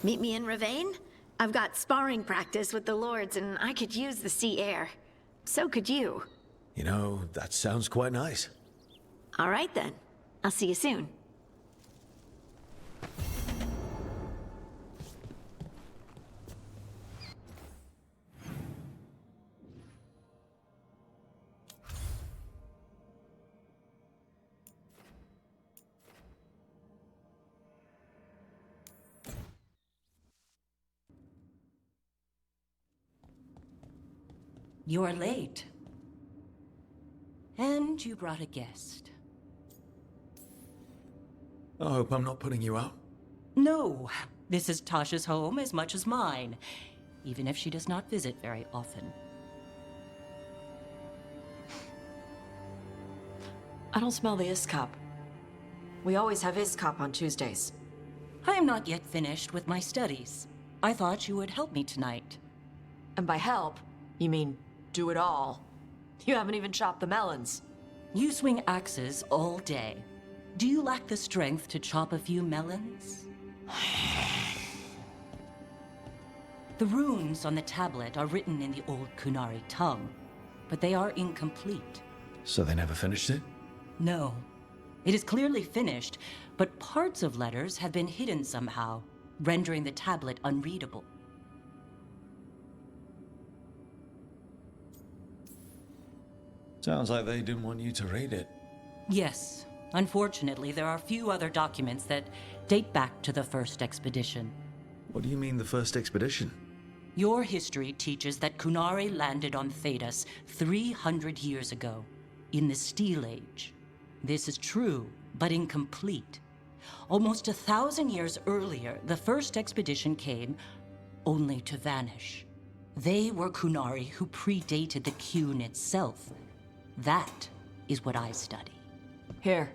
Meet me in Ravane? I've got sparring practice with the lords, and I could use the sea air. So could you. You know, that sounds quite nice. All right, then. I'll see you soon. You're late. And you brought a guest. I hope I'm not putting you out. No, this is Tasha's home as much as mine, even if she does not visit very often. I don't smell the Iskop. We always have Iskop on Tuesdays. I am not yet finished with my studies. I thought you would help me tonight. And by help, you mean do it all. You haven't even chopped the melons. You swing axes all day. Do you lack the strength to chop a few melons? The runes on the tablet are written in the old Kunari tongue, but they are incomplete. So they never finished it? No. It is clearly finished, but parts of letters have been hidden somehow, rendering the tablet unreadable. Sounds like they didn't want you to read it. Yes. Unfortunately, there are few other documents that date back to the first expedition. What do you mean, the first expedition? Your history teaches that Kunari landed on Thedas 300 years ago, in the Steel Age. This is true, but incomplete. Almost 1,000 years earlier, the first expedition came, only to vanish. They were Kunari who predated the Qun itself. That is what I study. Here,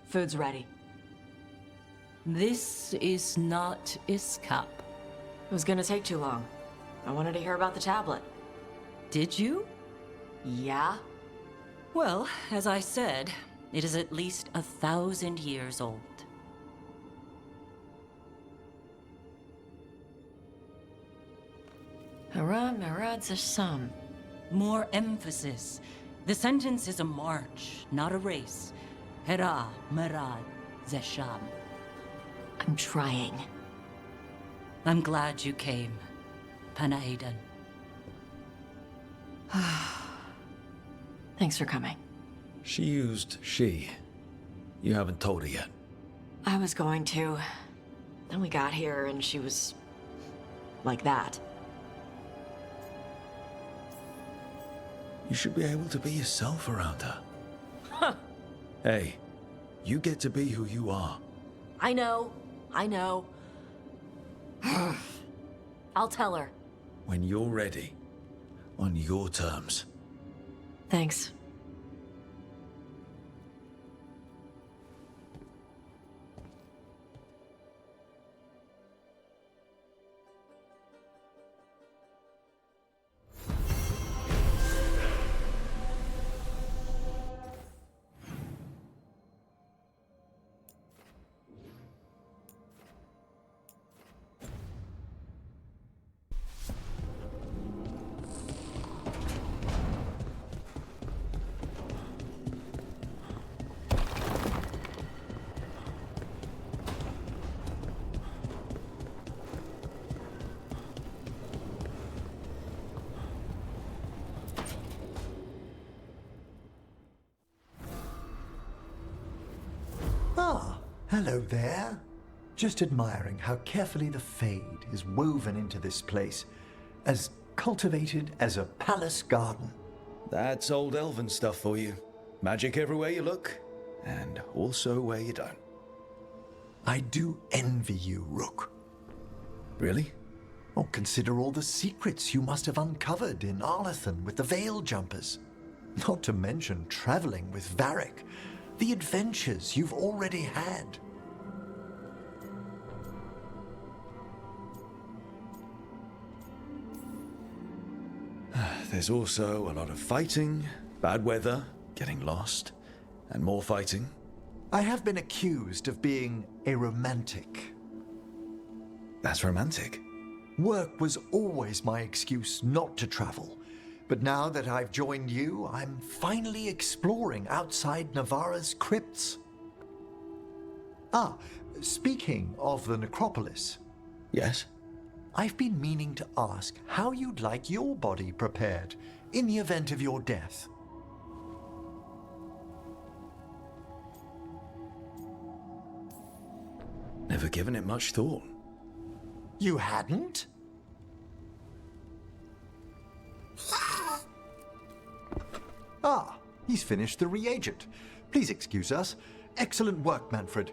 food's ready. This is not Iskop. It was gonna take too long. I wanted to hear about the tablet. Did you? Yeah? Well, as I said, it is at least 1,000 years old. Hara Marad Zasham. More emphasis. The sentence is a march, not a race. Hera Marad Zesham. I'm trying. I'm glad you came, Panaidan. Thanks for coming. She used she. You haven't told her yet. I was going to. Then we got here and she was like that. You should be able to be yourself around her. Hey, you get to be who you are. I know. I'll tell her. When you're ready. On your terms. Thanks. Ah, hello there. Just admiring how carefully the Fade is woven into this place, as cultivated as a palace garden. That's old elven stuff for you. Magic everywhere you look, and also where you don't. I do envy you, Rook. Really? Oh, consider all the secrets you must have uncovered in Arlathan with the Veil Jumpers. Not to mention traveling with Varric. The adventures you've already had. There's also a lot of fighting, bad weather, getting lost, and more fighting. I have been accused of being a romantic. That's romantic. Work was always my excuse not to travel. But now that I've joined you, I'm finally exploring outside Navarra's crypts. Ah, speaking of the necropolis. Yes? I've been meaning to ask how you'd like your body prepared in the event of your death. Never given it much thought. You hadn't? Ah, he's finished the reagent. Please excuse us. Excellent work, Manfred.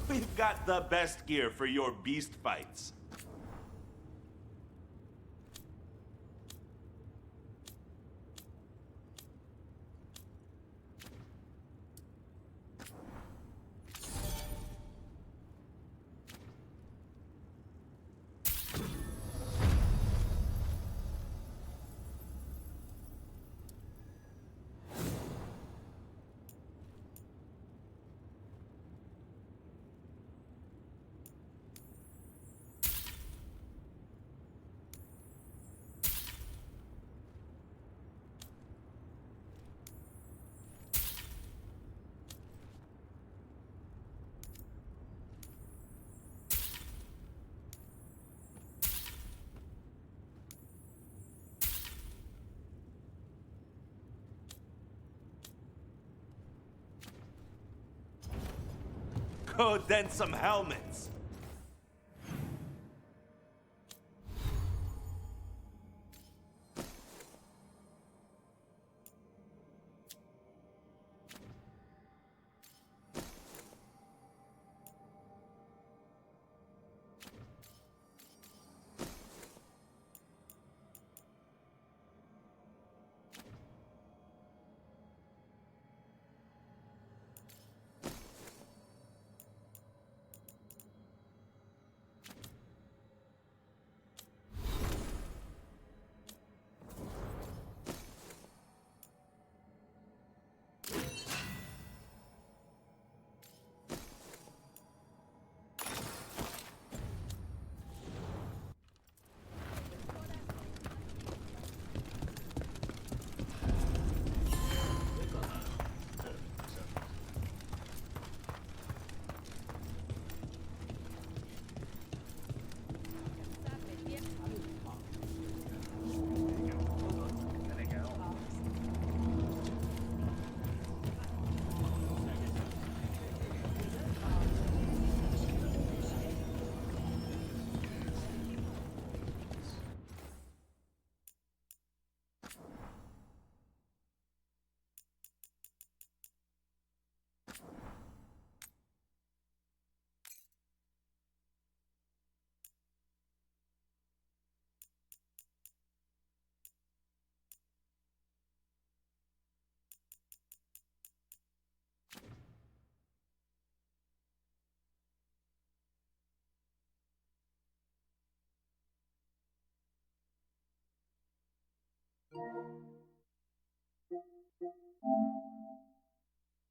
We've got the best gear for your beast fights. Go dent some helmets.